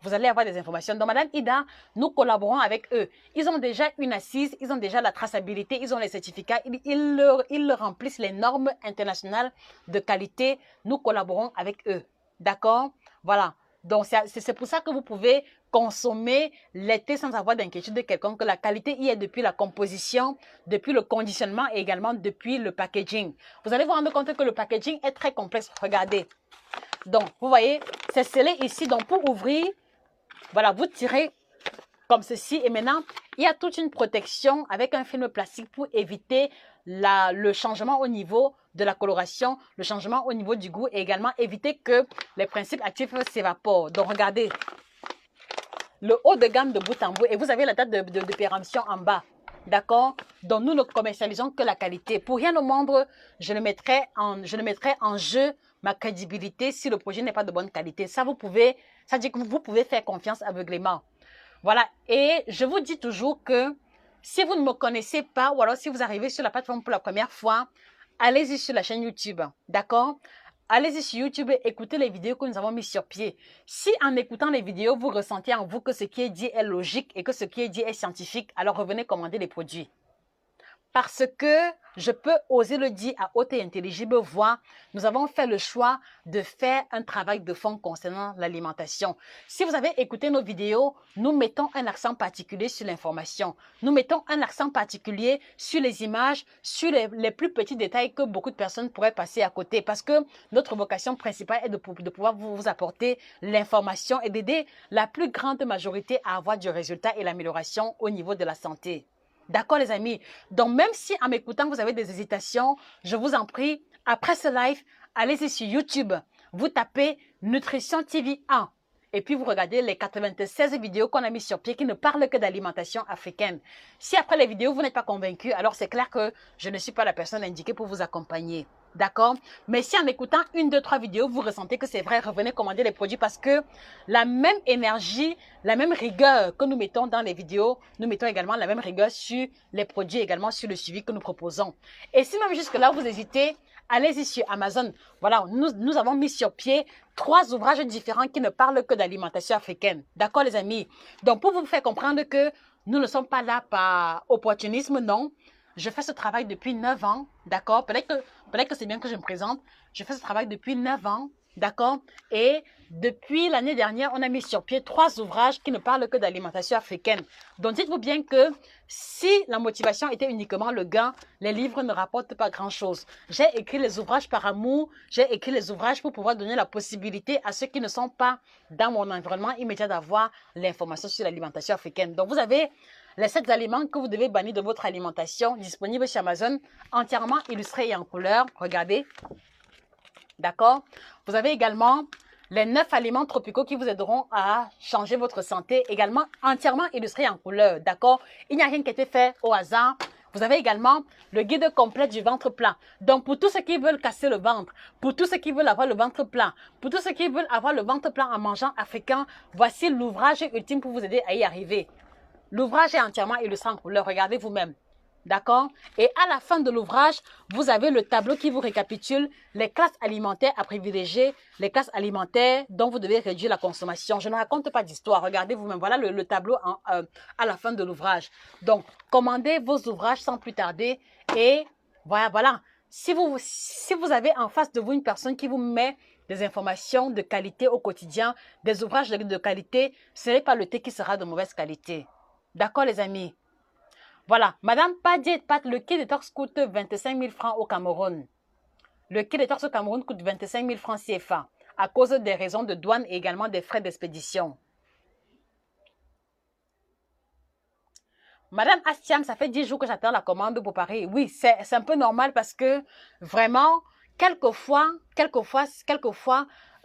Vous allez avoir des informations. Donc, Madame Ida, nous collaborons avec eux. Ils ont déjà une assise, ils ont déjà la traçabilité, ils ont les certificats, ils remplissent les normes internationales de qualité. Nous collaborons avec eux. D'accord? Voilà. Donc, c'est pour ça que vous pouvez consommer le thé sans avoir d'inquiétude de quelconque. La qualité y est depuis la composition, depuis le conditionnement et également depuis le packaging. Vous allez vous rendre compte que le packaging est très complexe. Regardez. Donc, vous voyez, c'est scellé ici. Donc, pour ouvrir, voilà, vous tirez comme ceci. Et maintenant, il y a toute une protection avec un film plastique pour éviter le changement au niveau de la coloration, le changement au niveau du goût et également éviter que les principes actifs s'évaporent. Donc, regardez. Le haut de gamme de bout en bout. Et vous avez la date de péremption en bas. D'accord? Donc, nous ne commercialisons que la qualité. Pour rien au monde, je ne mettrai en jeu ma crédibilité si le projet n'est pas de bonne qualité. Ça dit que vous pouvez faire confiance aveuglément. Voilà. Et je vous dis toujours que si vous ne me connaissez pas ou alors si vous arrivez sur la plateforme pour la première fois, allez-y sur la chaîne YouTube. D'accord? Allez-y sur YouTube et écoutez les vidéos que nous avons mises sur pied. Si en écoutant les vidéos, vous ressentez en vous que ce qui est dit est logique et que ce qui est dit est scientifique, alors revenez commander les produits. Parce que, je peux oser le dire à haute et intelligible voix, nous avons fait le choix de faire un travail de fond concernant l'alimentation. Si vous avez écouté nos vidéos, nous mettons un accent particulier sur l'information. Nous mettons un accent particulier sur les images, sur les plus petits détails que beaucoup de personnes pourraient passer à côté. Parce que notre vocation principale est de pouvoir vous apporter l'information et d'aider la plus grande majorité à avoir du résultat et l'amélioration au niveau de la santé. D'accord, les amis? Donc, même si en m'écoutant, vous avez des hésitations, je vous en prie, après ce live, allez-y sur YouTube. Vous tapez Nutrition TV 1. Et puis, vous regardez les 96 vidéos qu'on a mis sur pied qui ne parlent que d'alimentation africaine. Si après les vidéos, vous n'êtes pas convaincu, alors c'est clair que je ne suis pas la personne indiquée pour vous accompagner. D'accord? Mais si en écoutant 1, 2, 3 vidéos, vous ressentez que c'est vrai, revenez commander les produits parce que la même énergie, la même rigueur que nous mettons dans les vidéos, nous mettons également la même rigueur sur les produits, également sur le suivi que nous proposons. Et si même jusque-là, vous hésitez, allez-y sur Amazon. Voilà, nous avons mis sur pied 3 ouvrages différents qui ne parlent que d'alimentation africaine. D'accord, les amis? Donc, pour vous faire comprendre que nous ne sommes pas là par opportunisme, non. Je fais ce travail depuis 9 ans, d'accord? Peut-être que c'est bien que je me présente. Je fais ce travail depuis 9 ans, d'accord? Et depuis l'année dernière, on a mis sur pied 3 ouvrages qui ne parlent que d'alimentation africaine. Donc, dites-vous bien que si la motivation était uniquement le gain, les livres ne rapportent pas grand-chose. J'ai écrit les ouvrages par amour, j'ai écrit les ouvrages pour pouvoir donner la possibilité à ceux qui ne sont pas dans mon environnement immédiat d'avoir l'information sur l'alimentation africaine. Donc, vous avez les 7 aliments que vous devez bannir de votre alimentation disponibles chez Amazon, entièrement illustrés et en couleur. Regardez. D'accord? Vous avez également les 9 aliments tropicaux qui vous aideront à changer votre santé, également entièrement illustrés en couleur. D'accord? Il n'y a rien qui a été fait au hasard. Vous avez également le guide complet du ventre plat. Donc, pour tous ceux qui veulent casser le ventre, pour tous ceux qui veulent avoir le ventre plat, pour tous ceux qui veulent avoir le ventre plat en mangeant africain, voici l'ouvrage ultime pour vous aider à y arriver. L'ouvrage est entièrement illustré en couleur. Regardez vous-même. D'accord? Et à la fin de l'ouvrage, vous avez le tableau qui vous récapitule les classes alimentaires à privilégier, les classes alimentaires dont vous devez réduire la consommation. Je ne raconte pas d'histoire. Regardez vous-même. Voilà le tableau à la fin de l'ouvrage. Donc, commandez vos ouvrages sans plus tarder. Et voilà. Si vous avez en face de vous une personne qui vous met des informations de qualité au quotidien, des ouvrages de qualité, ce n'est pas le thé qui sera de mauvaise qualité. D'accord, les amis? Voilà, Madame Padier Pat, le kit détox coûte 25 000 francs au Cameroun. Le kit détox au Cameroun coûte 25 000 francs CFA à cause des raisons de douane et également des frais d'expédition. Madame Astiam, ça fait 10 jours que j'attends la commande pour Paris. Oui, c'est un peu normal parce que vraiment, quelquefois,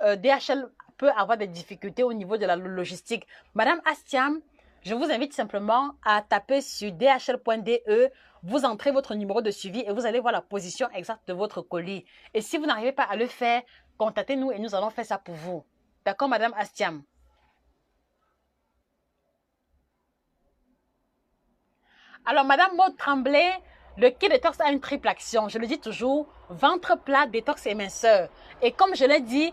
DHL peut avoir des difficultés au niveau de la logistique. Madame Astiam, je vous invite simplement à taper sur dhl.de, vous entrez votre numéro de suivi et vous allez voir la position exacte de votre colis. Et si vous n'arrivez pas à le faire, contactez-nous et nous allons faire ça pour vous. D'accord, Madame Astiam? Alors, Madame Maud Tremblay, le kit détox a une triple action. Je le dis toujours, ventre plat, détox et minceur. Et comme je l'ai dit,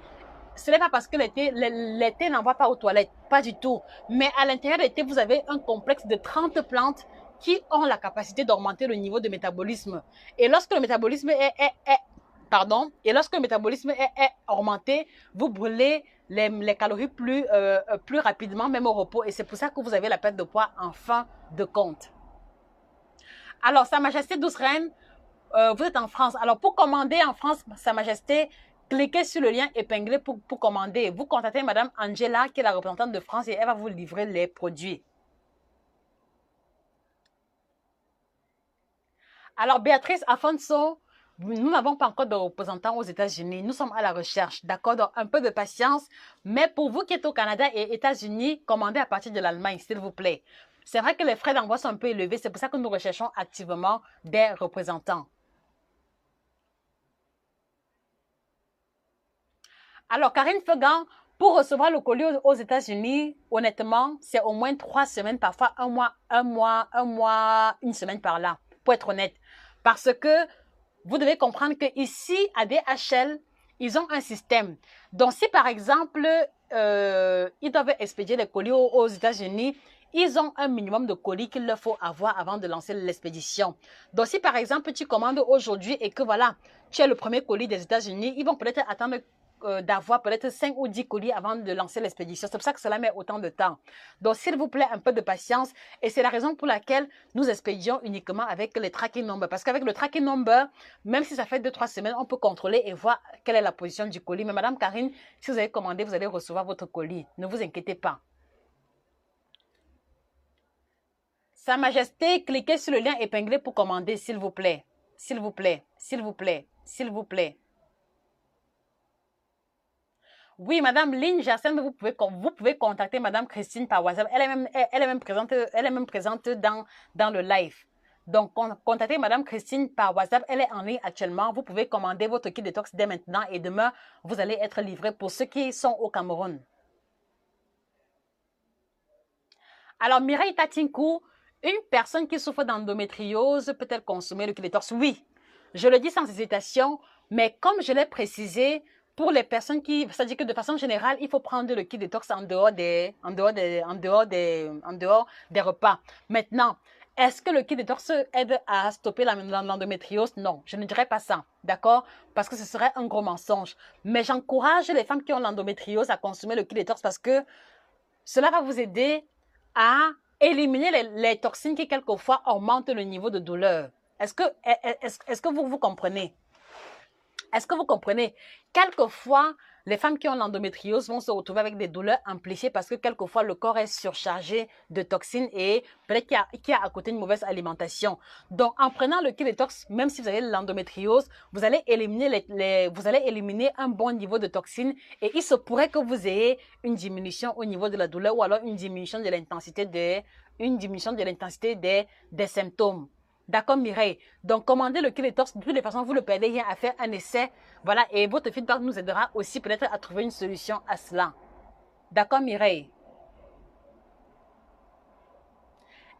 ce n'est pas parce que l'été n'envoie pas aux toilettes, pas du tout. Mais à l'intérieur de l'été, vous avez un complexe de 30 plantes qui ont la capacité d'augmenter le niveau de métabolisme. Et lorsque le métabolisme est augmenté, vous brûlez les calories plus rapidement, même au repos. Et c'est pour ça que vous avez la perte de poids en fin de compte. Alors, Sa Majesté 12 Reines, vous êtes en France. Alors, pour commander en France, Sa Majesté, cliquez sur le lien épinglé pour commander. Vous contactez Madame Angela, qui est la représentante de France, et elle va vous livrer les produits. Alors, Béatrice Afonso, nous n'avons pas encore de représentants aux États-Unis. Nous sommes à la recherche, d'accord? Donc, un peu de patience. Mais pour vous qui êtes au Canada et États-Unis, commandez à partir de l'Allemagne, s'il vous plaît. C'est vrai que les frais d'envoi sont un peu élevés. C'est pour ça que nous recherchons activement des représentants. Alors, Karine Fegan, pour recevoir le colis aux États-Unis, honnêtement, c'est au moins 3 semaines, parfois un mois, une semaine par là, pour être honnête. Parce que vous devez comprendre qu'ici, à DHL, ils ont un système. Donc, si par exemple, ils doivent expédier les colis aux États-Unis, ils ont un minimum de colis qu'il leur faut avoir avant de lancer l'expédition. Donc, si par exemple, tu commandes aujourd'hui et que voilà, tu as le premier colis des États-Unis, ils vont peut-être attendre d'avoir peut-être 5 ou 10 colis avant de lancer l'expédition. C'est pour ça que cela met autant de temps. Donc, s'il vous plaît, un peu de patience. Et c'est la raison pour laquelle nous expédions uniquement avec les tracking numbers. Parce qu'avec le tracking number, même si ça fait 2-3 semaines, on peut contrôler et voir quelle est la position du colis. Mais Madame Karine, si vous avez commandé, vous allez recevoir votre colis. Ne vous inquiétez pas. Sa Majesté, cliquez sur le lien épinglé pour commander, s'il vous plaît. S'il vous plaît, s'il vous plaît, s'il vous plaît. Oui, Madame Lynn Gersen, vous pouvez contacter Madame Christine par WhatsApp. Elle est même présente dans le live. Donc, contactez Madame Christine par WhatsApp. Elle est en ligne actuellement. Vous pouvez commander votre kit détox dès maintenant et demain, vous allez être livré pour ceux qui sont au Cameroun. Alors, Mireille Tatinkou, une personne qui souffre d'endométriose peut-elle consommer le kit détox? Oui, je le dis sans hésitation, mais comme je l'ai précisé, pour les personnes qui, c'est-à-dire que de façon générale, il faut prendre le kit détox en dehors des repas. Maintenant, est-ce que le kit détox aide à stopper l'endométriose? Non, je ne dirais pas ça, d'accord? Parce que ce serait un gros mensonge. Mais j'encourage les femmes qui ont l'endométriose à consommer le kit détox parce que cela va vous aider à éliminer les toxines qui quelquefois augmentent le niveau de douleur. Est-ce que vous comprenez? Est-ce que vous comprenez? Quelquefois, les femmes qui ont l'endométriose vont se retrouver avec des douleurs amplifiées parce que quelquefois, le corps est surchargé de toxines et peut-être qu'il y a à côté une mauvaise alimentation. Donc, en prenant le kit détox, même si vous avez l'endométriose, vous allez éliminer un bon niveau de toxines et il se pourrait que vous ayez une diminution au niveau de la douleur ou alors une diminution de l'intensité des symptômes. D'accord, Mireille? Donc, commandez le kit détox. De toutes les façons, vous ne perdez rien à faire un essai. Voilà, et votre feedback nous aidera aussi peut-être à trouver une solution à cela. D'accord, Mireille?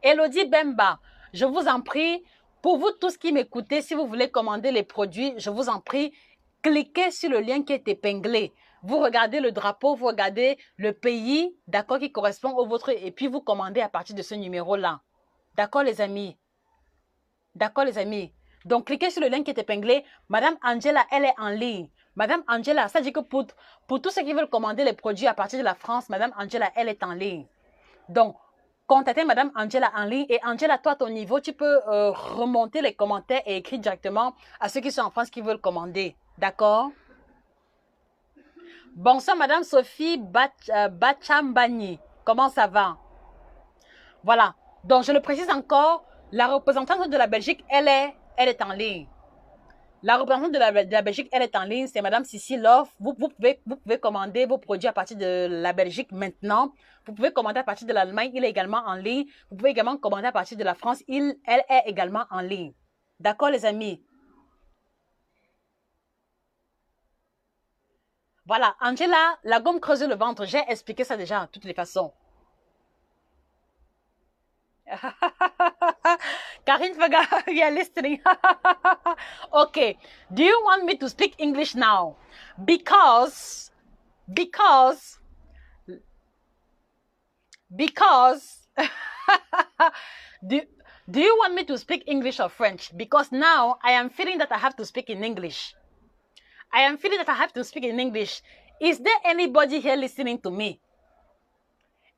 Elodie Bemba, je vous en prie, pour vous tous qui m'écoutez, si vous voulez commander les produits, je vous en prie, cliquez sur le lien qui est épinglé. Vous regardez le drapeau, vous regardez le pays, d'accord, qui correspond au vôtre, et puis vous commandez à partir de ce numéro-là. D'accord, les amis? D'accord, les amis? Donc, cliquez sur le lien qui est épinglé. Madame Angela, elle est en ligne. Madame Angela, ça dit que pour tous ceux qui veulent commander les produits à partir de la France, Madame Angela, elle est en ligne. Donc, contactez Madame Angela en ligne. Et Angela, toi, à ton niveau, tu peux remonter les commentaires et écrire directement à ceux qui sont en France qui veulent commander. D'accord? Bonsoir, Madame Sophie Bachambani. Comment ça va? Voilà. Donc, je le précise encore, la représentante de la Belgique, elle est en ligne. La représentante de la Belgique, elle est en ligne, c'est Madame Sissi Love. Vous pouvez commander vos produits à partir de la Belgique maintenant. Vous pouvez commander à partir de l'Allemagne, il est également en ligne. Vous pouvez également commander à partir de la France, elle est également en ligne. D'accord, les amis? Voilà, Angela, la gomme creuse le ventre, j'ai expliqué ça déjà de toutes les façons. Karine Faga, you are listening. Okay, do you want me to speak English now? Because do you want me to speak English or French? Because now I am feeling that I have to speak in English. I am feeling that I have to speak in English. Is there anybody here listening to me?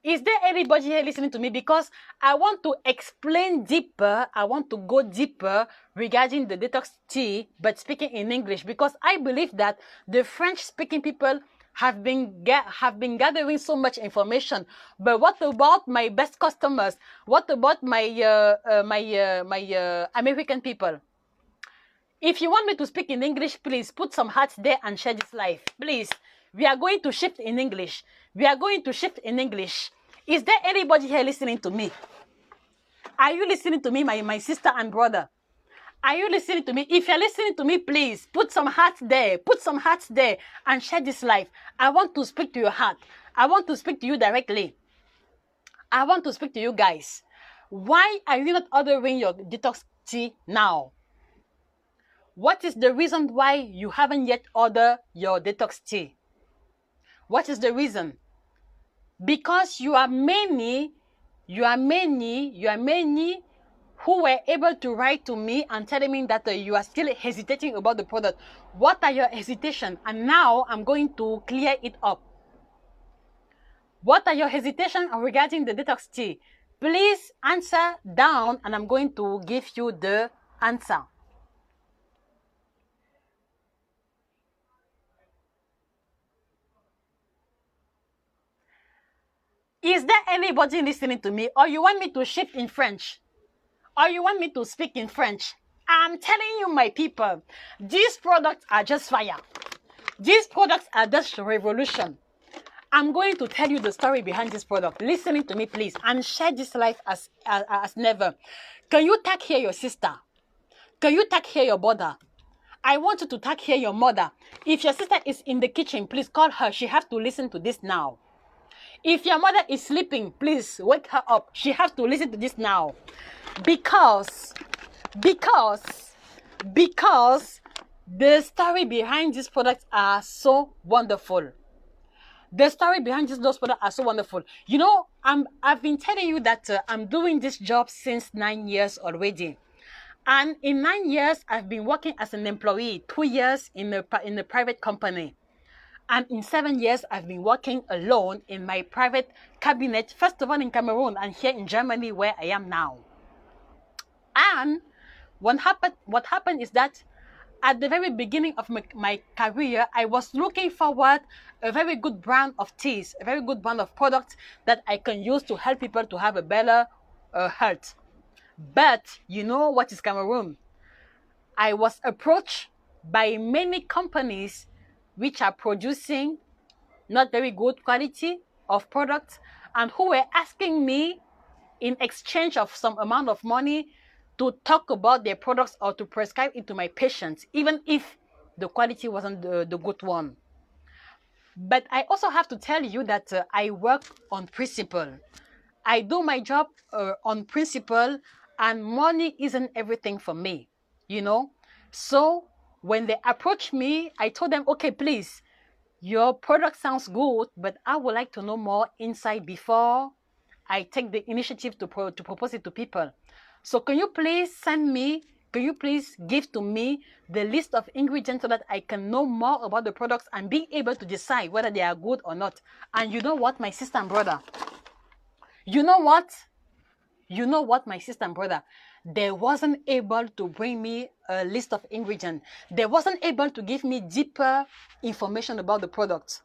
Is there anybody here listening to me? Because I want to explain deeper. I want to go deeper regarding the detox tea, but speaking in English. Because I believe that the French-speaking people have been gathering so much information. But what about my best customers? What about my American people? If you want me to speak in English, please put some hearts there and share this live. Please. We are going to shift in English. We are going to shift in English. Is there anybody here listening to me? Are you listening to me, my sister and brother? Are you listening to me? If you're listening to me, please put some hearts there. Put some hearts there and share this live. I want to speak to your heart. I want to speak to you directly. I want to speak to you guys. Why are you not ordering your detox tea now? What is the reason why you haven't yet ordered your detox tea? What is the reason? Because you are many who were able to write to me and telling me that you are still hesitating about the product. What are your hesitations? And now I'm going to clear it up. What are your hesitations regarding the detox tea? Please answer down and I'm going to give you the answer. Is there anybody listening to me? Or you want me to shift in French? Or you want me to speak in French? I'm telling you, my people, these products are just fire. These products are just revolution. I'm going to tell you the story behind this product. Listening to me, please, and share this life as never. Can you tag here your sister? Can you tag here your brother? I want you to tag here your mother. If your sister is in the kitchen, please call her. She has to listen to this now. If your mother is sleeping, please wake her up. She has to listen to this now. Because the story behind these products are so wonderful. The story behind those products are so wonderful. You know, I've been telling you that I'm doing this job since 9 years already. And in 9 years, I've been working as an employee, 2 years in a private company. And in 7 years, I've been working alone in my private cabinet, first of all in Cameroon and here in Germany where I am now. And what happened is that at the very beginning of my career, I was looking forward a very good brand of teas, a very good brand of products that I can use to help people to have a better health. But you know what is Cameroon? I was approached by many companies which are producing not very good quality of products and who were asking me in exchange of some amount of money to talk about their products or to prescribe it to my patients, even if the quality wasn't the good one. But I also have to tell you that I work on principle. I do my job on principle, and money isn't everything for me, you know. So when they approach me, I told them, okay, please, your product sounds good, but I would like to know more insight before I take the initiative to propose it to people. So can you please give to me the list of ingredients so that I can know more about the products and be able to decide whether they are good or not? And you know what, my sister and brother? You know what, my sister and brother? They wasn't able to bring me a list of ingredients. They wasn't able to give me deeper information about the products.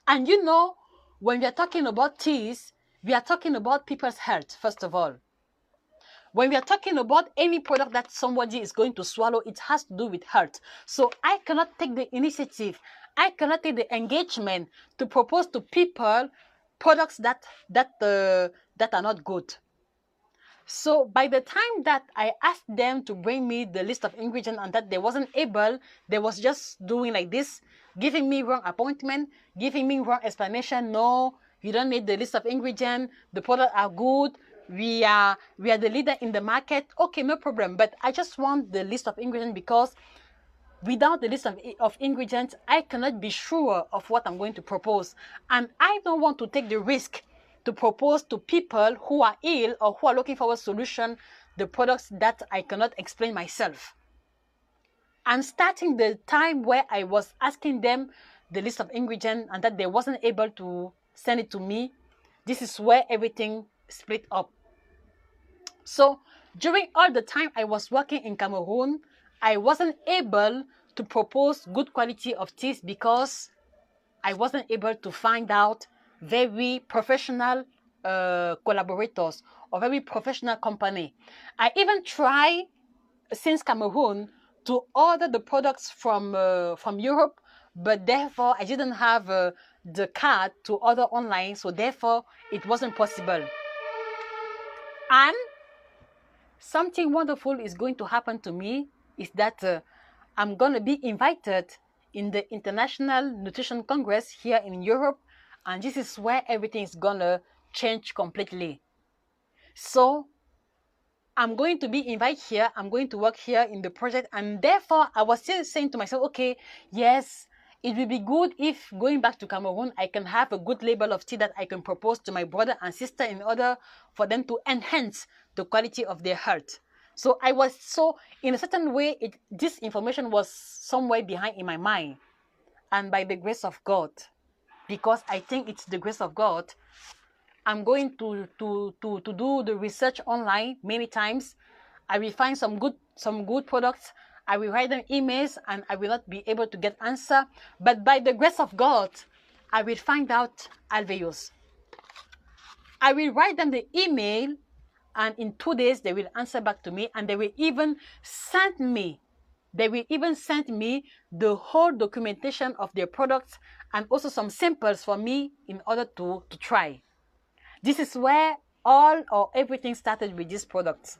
And you know, when we are talking about teas, we are talking about people's health, first of all. When we are talking about any product that somebody is going to swallow, it has to do with health. So I cannot take the initiative, I cannot take the engagement to propose to people products that are not good. So by the time that I asked them to bring me the list of ingredients and that they wasn't able, they was just doing like this, giving me wrong appointment, giving me wrong explanation. No, you don't need the list of ingredients. The products are good. We are the leader in the market. Okay, no problem. But I just want the list of ingredients, because without the list of ingredients, I cannot be sure of what I'm going to propose. And I don't want to take the risk to propose to people who are ill or who are looking for a solution the products that I cannot explain myself. And starting the time where I was asking them the list of ingredients and that they wasn't able to send it to me, this is where everything split up. So during all the time I was working in Cameroon, I wasn't able to propose good quality of teas because I wasn't able to find out very professional collaborators or very professional company. I even try since Cameroon to order the products from Europe, but therefore I didn't have the card to order online, so therefore it wasn't possible. And something wonderful is going to happen to me is that I'm going to be invited in the International Nutrition Congress here in Europe, and this is where everything is going to change completely. So I'm going to be invited here, I'm going to work here in the project, and therefore I was still saying to myself, okay, yes, it will be good if going back to Cameroon, I can have a good label of tea that I can propose to my brother and sister in order for them to enhance the quality of their health. So in a certain way, this information was somewhere behind in my mind. And by the grace of God, because I think it's the grace of God, I'm going to do the research online many times. I will find some good products. I will write them emails and I will not be able to get answer. But by the grace of God, I will find out Alvéols. I will write them the email, and in 2 days they will answer back to me, and they will even send me the whole documentation of their products and also some samples for me in order to try. This is where everything started with these products.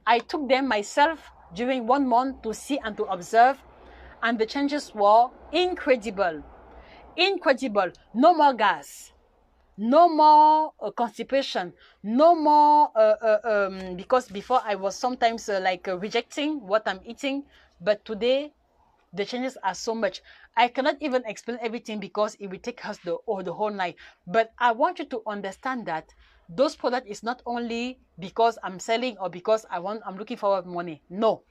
I took them myself during 1 month to see and to observe, and the changes were incredible. Incredible. No more gas. No more constipation. No more, because before I was sometimes rejecting what I'm eating, but today the changes are so much. I cannot even explain everything because it will take us the whole night. But I want you to understand that those products is not only because I'm selling or because I'm looking for money. No.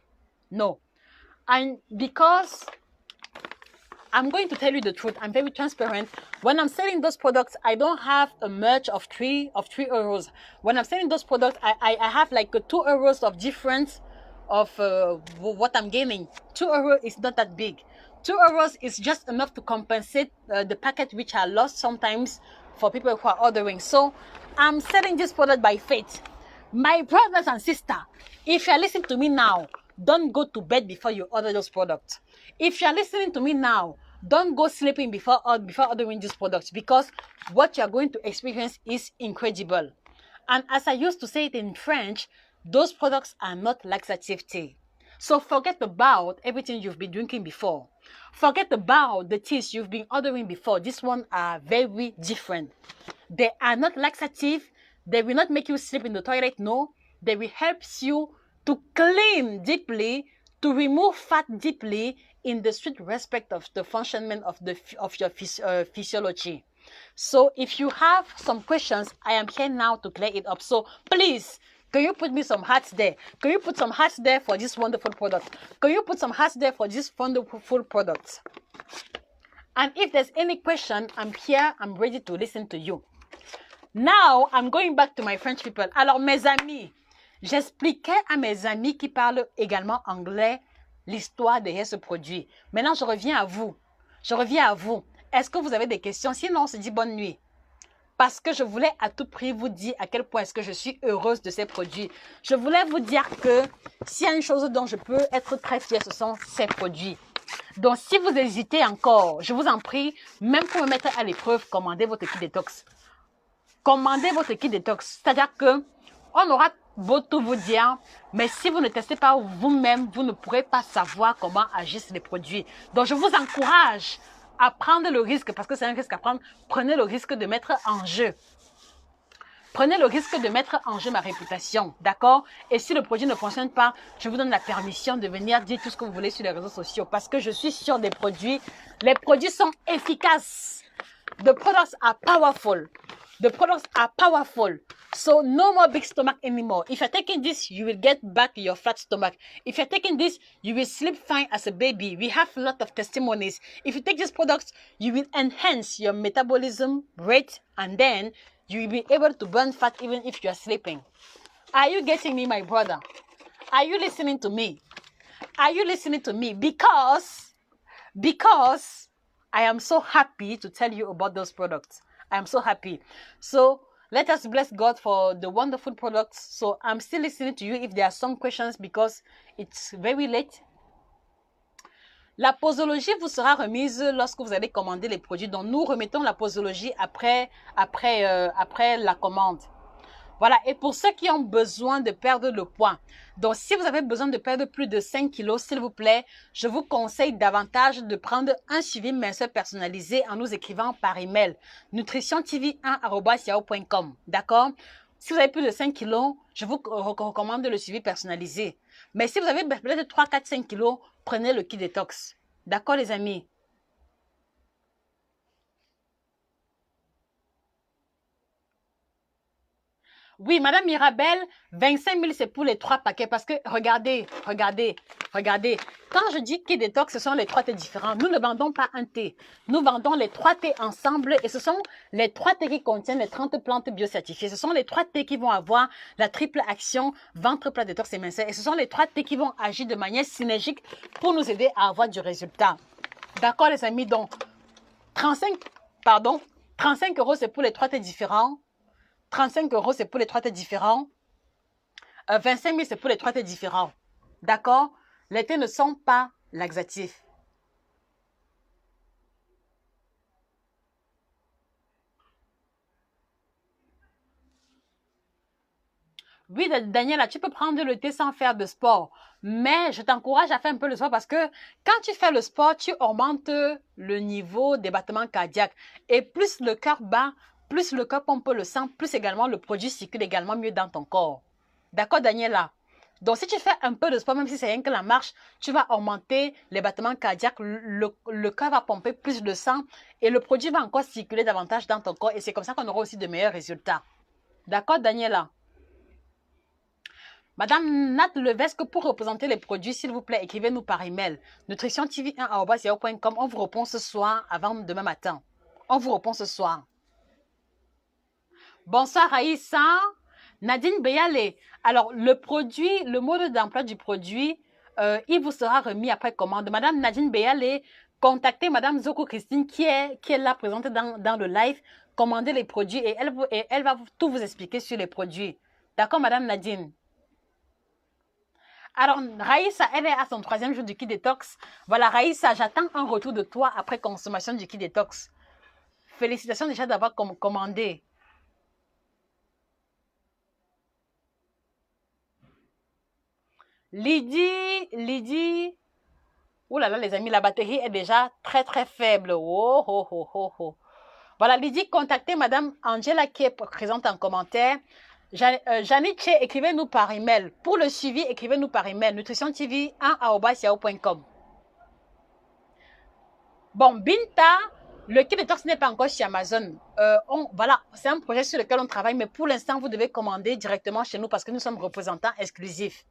And because I'm going to tell you the truth, I'm very transparent. When I'm selling those products, I don't have a merch of 3 euros. When I'm selling those products, I have like 2 euros of difference of what I'm gaining. 2 euros is not that big. 2 euros is just enough to compensate the packet which are lost sometimes for people who are ordering. So I'm selling this product by faith. My brothers and sisters, if you're listening to me now, don't go to bed before you order those products. If you're listening to me now, don't go sleeping before ordering these products, because what you're going to experience is incredible. And as I used to say it in French, Those products are not laxative tea. So forget about everything you've been drinking before. Forget about the teas you've been ordering before. These ones are very different. They are not laxative. They will not make you sleep in the toilet. No, they will help you to clean deeply, to remove fat deeply in the strict respect of the functionment of your physiology. So if you have some questions, I am here now to clear it up. So please, can you put me some hearts there? Can you put some hearts there for this wonderful product? Can you put some hearts there for this wonderful product? And if there's any question, I'm here, I'm ready to listen to you. Now, I'm going back to my French people. Alors, mes amis, j'expliquais à mes amis qui parlent également anglais l'histoire derrière ce produit. Maintenant, je reviens à vous. Je reviens à vous. Est-ce que vous avez des questions? Sinon, on se dit bonne nuit. Parce que je voulais à tout prix vous dire à quel point est-ce que je suis heureuse de ces produits. Je voulais vous dire que s'il y a une chose dont je peux être très fière, ce sont ces produits. Donc, si vous hésitez encore, je vous en prie, même pour me mettre à l'épreuve, commandez votre kit détox. Commandez votre kit détox. C'est-à-dire que on aura beau tout vous dire, mais si vous ne testez pas vous-même, vous ne pourrez pas savoir comment agissent les produits. Donc, je vous encourage à prendre le risque, parce que c'est un risque à prendre. Prenez le risque de mettre en jeu. Prenez le risque de mettre en jeu ma réputation, d'accord? Et si le produit ne fonctionne pas, je vous donne la permission de venir dire tout ce que vous voulez sur les réseaux sociaux, parce que je suis sûre des produits. Les produits sont efficaces. The products are powerful. The products are powerful. So no more big stomach anymore. If you're taking this, you will get back your flat stomach. If you're taking this, you will sleep fine as a baby. We have a lot of testimonies. If you take these products, you will enhance your metabolism rate, and then you will be able to burn fat even if you are sleeping. Are you getting me, my brother? Are you listening to me? Are you listening to me? Because I am so happy to tell you about those products. I am so happy. So let us bless God for the wonderful products. So I'm still listening to you if there are some questions because it's very late. La posologie vous sera remise lorsque vous allez commander les produits. Donc nous remettons la posologie après la commande. Voilà, et pour ceux qui ont besoin de perdre le poids, donc si vous avez besoin de perdre plus de 5 kilos, s'il vous plaît, je vous conseille davantage de prendre un suivi minceur personnalisé en nous écrivant par email nutritiontv1@yahoo.com, d'accord? Si vous avez plus de 5 kilos, je vous recommande le suivi personnalisé. Mais si vous avez peut-être 3, 4, 5 kilos, prenez le kit détox. D'accord les amis? Oui, Madame Mirabel, 25 000, c'est pour les 3 paquets. Parce que, regardez. Quand je dis kit détox, ce sont les 3 thés différents. Nous ne vendons pas un thé. Nous vendons les 3 thés ensemble. Et ce sont les 3 thés qui contiennent les 30 plantes biocertifiées. Ce sont les 3 thés qui vont avoir la triple action ventre plat détox et minceur. Et ce sont les 3 thés qui vont agir de manière synergique pour nous aider à avoir du résultat. D'accord, les amis? Donc, 35 € c'est pour les 3 thés différents. 35 € c'est pour les 3 thés différents. 25 000 c'est pour les 3 thés différents. D'accord? Les thés ne sont pas laxatifs. Oui, Daniela, tu peux prendre le thé sans faire de sport. Mais je t'encourage à faire un peu de sport parce que quand tu fais le sport, tu augmentes le niveau des battements cardiaques. Et plus le cœur bat, plus le cœur pompe le sang, plus également le produit circule également mieux dans ton corps. D'accord, Daniela? Donc, si tu fais un peu de sport, même si c'est rien que la marche, tu vas augmenter les battements cardiaques, le cœur va pomper plus de sang et le produit va encore circuler davantage dans ton corps. Et c'est comme ça qu'on aura aussi de meilleurs résultats. D'accord, Daniela? Madame Nat Levesque, pour représenter les produits, s'il vous plaît, écrivez-nous par email. nutritiontv1@yahoo.com. On vous répond ce soir avant demain matin. On vous répond ce soir. Bonsoir Aïssa. Nadine Beyale. Alors, le produit, le mode d'emploi du produit, il vous sera remis après commande. Madame Nadine Beyale, contactez Madame Zoko Christine qui est là présente dans le live. Commandez les produits et elle va tout vous expliquer sur les produits. D'accord, Madame Nadine? Alors, Raïssa, elle est à son 3e jour du kit détox. Voilà, Raïssa, j'attends un retour de toi après consommation du kit détox. Félicitations déjà d'avoir commandé. Lydie. Ouh là là, les amis, la batterie est déjà très, très faible. Oh, oh, oh, oh, oh. Voilà, Lydie, contactez Madame Angela qui est présente en commentaire. Janine Che, écrivez-nous par email. Pour le suivi, écrivez-nous par email. nutritiontv1@yahoo.com. Bon, Binta, le kit détox n'est pas encore chez Amazon. Voilà, c'est un projet sur lequel on travaille, mais pour l'instant, vous devez commander directement chez nous parce que nous sommes représentants exclusifs.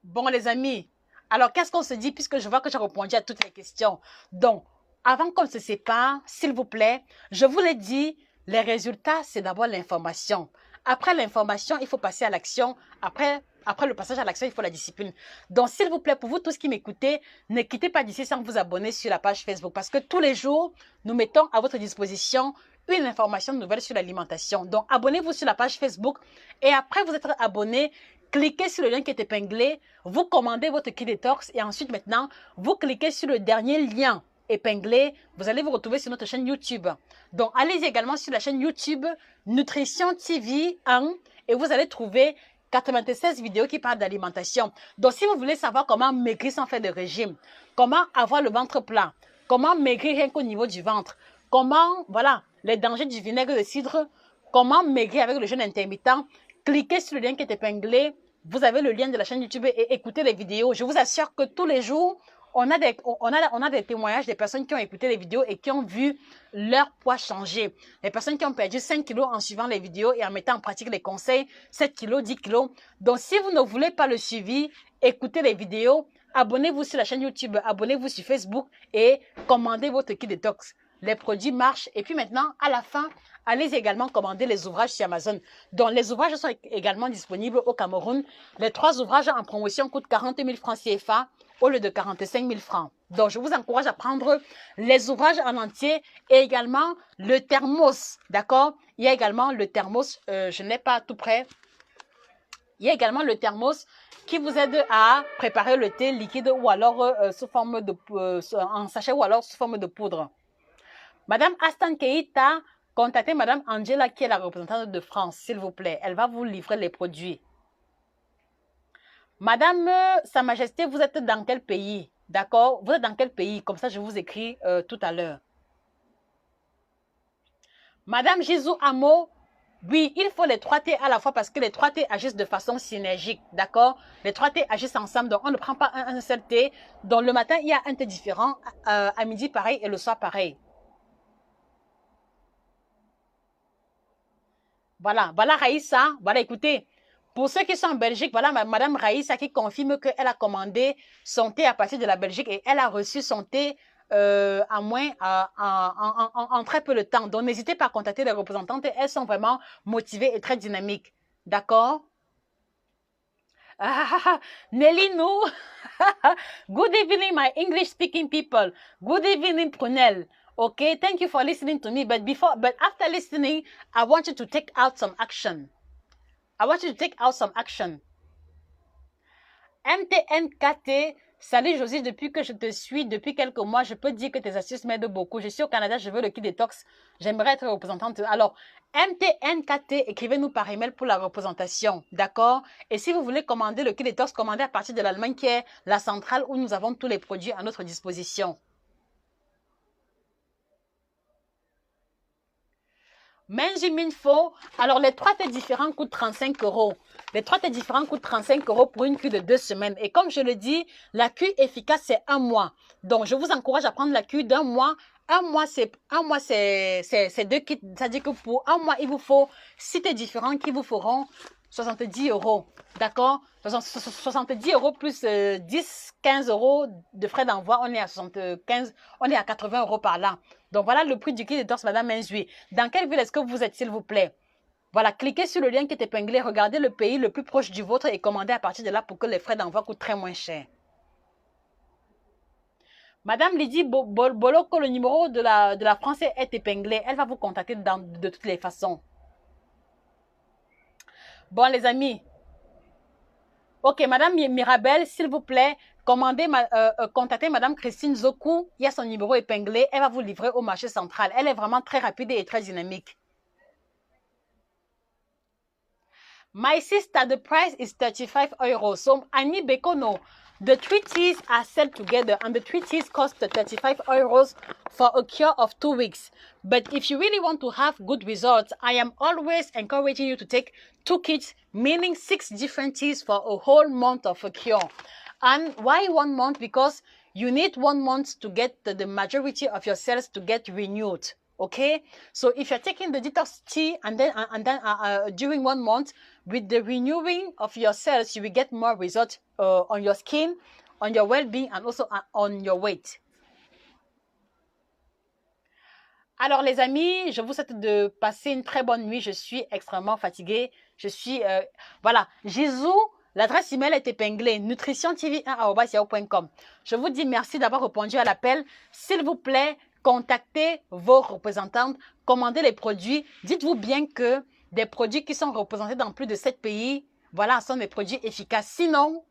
Bon, les amis, alors qu'est-ce qu'on se dit puisque je vois que j'ai répondu à toutes les questions. Donc, avant qu'on se sépare, s'il vous plaît, je vous l'ai dit, les résultats, c'est d'abord l'information. Après l'information, il faut passer à l'action. Après le passage à l'action, il faut la discipline. Donc, s'il vous plaît, pour vous tous qui m'écoutez, ne quittez pas d'ici sans vous abonner sur la page Facebook parce que tous les jours, nous mettons à votre disposition une information nouvelle sur l'alimentation. Donc, abonnez-vous sur la page Facebook et après vous être abonné, cliquez sur le lien qui est épinglé, vous commandez votre kit détox et ensuite maintenant, vous cliquez sur le dernier lien épinglé, vous allez vous retrouver sur notre chaîne YouTube. Donc, allez également sur la chaîne YouTube Nutrition TV 1 et vous allez trouver 96 vidéos qui parlent d'alimentation. Donc, si vous voulez savoir comment maigrir sans faire de régime, comment avoir le ventre plat, comment maigrir rien qu'au niveau du ventre, comment, voilà, les dangers du vinaigre de cidre, comment maigrir avec le jeûne intermittent, cliquez sur le lien qui est épinglé. Vous avez le lien de la chaîne YouTube et écoutez les vidéos. Je vous assure que tous les jours, on a des témoignages des personnes qui ont écouté les vidéos et qui ont vu leur poids changer. Les personnes qui ont perdu 5 kilos en suivant les vidéos et en mettant en pratique les conseils, 7 kilos, 10 kilos. Donc, si vous ne voulez pas le suivi, écoutez les vidéos, abonnez-vous sur la chaîne YouTube, abonnez-vous sur Facebook et commandez votre kit détox. Les produits marchent. Et puis maintenant, à la fin, allez également commander les ouvrages sur Amazon. Donc, les ouvrages sont également disponibles au Cameroun. Les 3 ouvrages en promotion coûtent 40 000 francs CFA au lieu de 45 000 francs. Donc, je vous encourage à prendre les ouvrages en entier et également le thermos. D'accord? Il y a également le thermos. Je n'ai pas tout prêt. Il y a également le thermos qui vous aide à préparer le thé liquide ou alors sous forme de, en sachet ou alors sous forme de poudre. Madame Astan Keita, contactez Madame Angela qui est la représentante de France, s'il vous plaît. Elle va vous livrer les produits. Madame Sa Majesté, vous êtes dans quel pays? D'accord? Vous êtes dans quel pays? Comme ça, je vous écris tout à l'heure. Madame Jizou Amo, oui, il faut les 3 T à la fois parce que les 3 T agissent de façon synergique. D'accord? Les 3 T agissent ensemble, donc on ne prend pas un seul T. Donc le matin, il y a un T différent, à midi pareil et le soir pareil. Voilà, voilà Raïssa, voilà écoutez, pour ceux qui sont en Belgique, voilà Madame Raïssa qui confirme qu'elle a commandé son thé à partir de la Belgique et elle a reçu son thé en très peu de temps. Donc n'hésitez pas à contacter les représentantes, elles sont vraiment motivées et très dynamiques. D'accord? Nelly Nou, good evening my English speaking people, good evening Prunel. Okay, thank you for listening to me. But after listening, I want you to take out some action. I want you to take out some action. MTNKT, salut Josie, depuis que je te suis, depuis quelques mois, je peux dire que tes astuces m'aident beaucoup. Je suis au Canada, je veux le kit détox. J'aimerais être représentante. Alors, MTNKT, écrivez-nous par email pour la représentation. D'accord? Et si vous voulez commander le kit détox, commandez à partir de l'Allemagne qui est la centrale où nous avons tous les produits à notre disposition. Menjiminfo, alors les 3 T différents coûtent 35 €. Les 3 T différents coûtent 35 € pour une cure de 2 semaines. Et comme je le dis, la cure efficace, c'est 1 mois. Donc, je vous encourage à prendre la cure d'1 mois. 1 mois, c'est 2 kits. C'est-à-dire que pour 1 mois, il vous faut 6 T différents qui vous feront 70 €. D'accord? 70 € plus 10, 15 € de frais d'envoi. On est à 75, on est à 80 € par là. Donc, voilà le prix du kit détox, Madame Menzui. Dans quelle ville est-ce que vous êtes, s'il vous plaît? Voilà, cliquez sur le lien qui est épinglé, regardez le pays le plus proche du vôtre et commandez à partir de là pour que les frais d'envoi coûtent très moins cher. Madame Lydie Boloko, le numéro de la France est épinglé. Elle va vous contacter de toutes les façons. Bon, les amis. Ok, Madame Mirabel, s'il vous plaît, contactez Madame Christine Zoku. Il y a son numéro épinglé. Elle va vous livrer au marché central. Elle est vraiment très rapide et très dynamique. My sister, the price is 35 euros. So, Annie Bekono, the 3 teas are sold together and the 3 teas cost 35 euros for a cure of 2 weeks. But if you really want to have good results, I am always encouraging you to take 2 kits, meaning 6 different teas for a whole month of a cure. And why 1 month? Because you need 1 month to get the majority of your cells to get renewed. Okay, so if you're taking the detox tea and then during 1 month, with the renewing of your cells, you will get more results on your skin, on your well-being, and also on your weight. Alors les amis, je vous souhaite de passer une très bonne nuit. Je suis extrêmement fatiguée. Je suis, voilà, Jésus, l'adresse email est épinglée, nutritiontv1@yahoo.com. Je vous dis merci d'avoir répondu à l'appel. S'il vous plaît, contactez vos représentantes, commandez les produits. Dites-vous bien que des produits qui sont représentés dans plus de 7 pays, voilà, sont des produits efficaces. Sinon,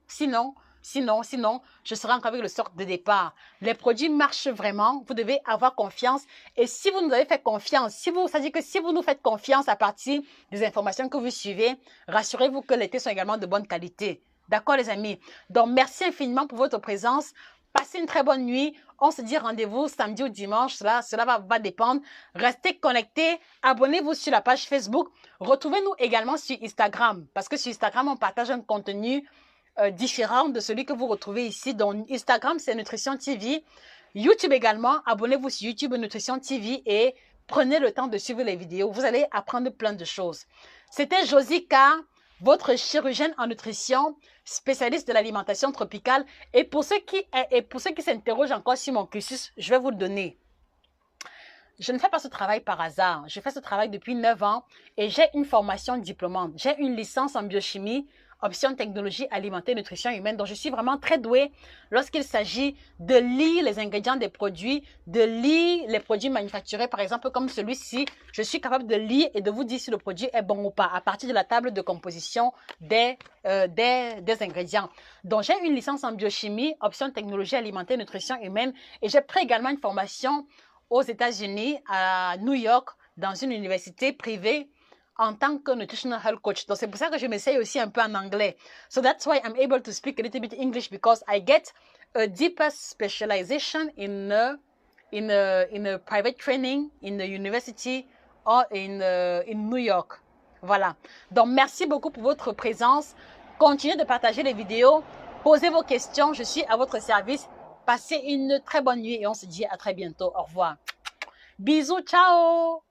je serai encore avec le sort de départ. Les produits marchent vraiment. Vous devez avoir confiance. Et si vous nous avez fait confiance, c'est-à-dire que si vous nous faites confiance à partir des informations que vous suivez, rassurez-vous que les thés sont également de bonne qualité. D'accord, les amis? Donc, merci infiniment pour votre présence. Passez une très bonne nuit. On se dit rendez-vous samedi ou dimanche. Cela va dépendre. Restez connectés. Abonnez-vous sur la page Facebook. Retrouvez-nous également sur Instagram. Parce que sur Instagram, on partage un contenu différent de celui que vous retrouvez ici. Donc, Instagram, c'est Nutrition TV. YouTube également. Abonnez-vous sur YouTube Nutrition TV et prenez le temps de suivre les vidéos. Vous allez apprendre plein de choses. C'était Josika, votre chirurgienne en nutrition, spécialiste de l'alimentation tropicale. Et pour ceux qui s'interrogent encore sur mon cursus, je vais vous le donner. Je ne fais pas ce travail par hasard. Je fais ce travail depuis 9 ans et j'ai une formation diplômante. J'ai une licence en biochimie, option technologie alimentaire, nutrition humaine. Donc, je suis vraiment très douée lorsqu'il s'agit de lire les ingrédients des produits, de lire les produits manufacturés, par exemple, comme celui-ci. Je suis capable de lire et de vous dire si le produit est bon ou pas à partir de la table de composition des ingrédients. Donc, j'ai une licence en biochimie, option technologie alimentaire, nutrition humaine et j'ai pris également une formation aux États-Unis, à New York, dans une université privée en tant que nutritional health coach. Donc, c'est pour ça que je m'essaye aussi un peu en anglais. So that's why I'm able to speak a little bit English because I get a deeper specialization in a private training in the university or in New York. Voilà. Donc, merci beaucoup pour votre présence. Continuez de partager les vidéos. Posez vos questions. Je suis à votre service. Passez une très bonne nuit et on se dit à très bientôt. Au revoir. Bisous. Ciao.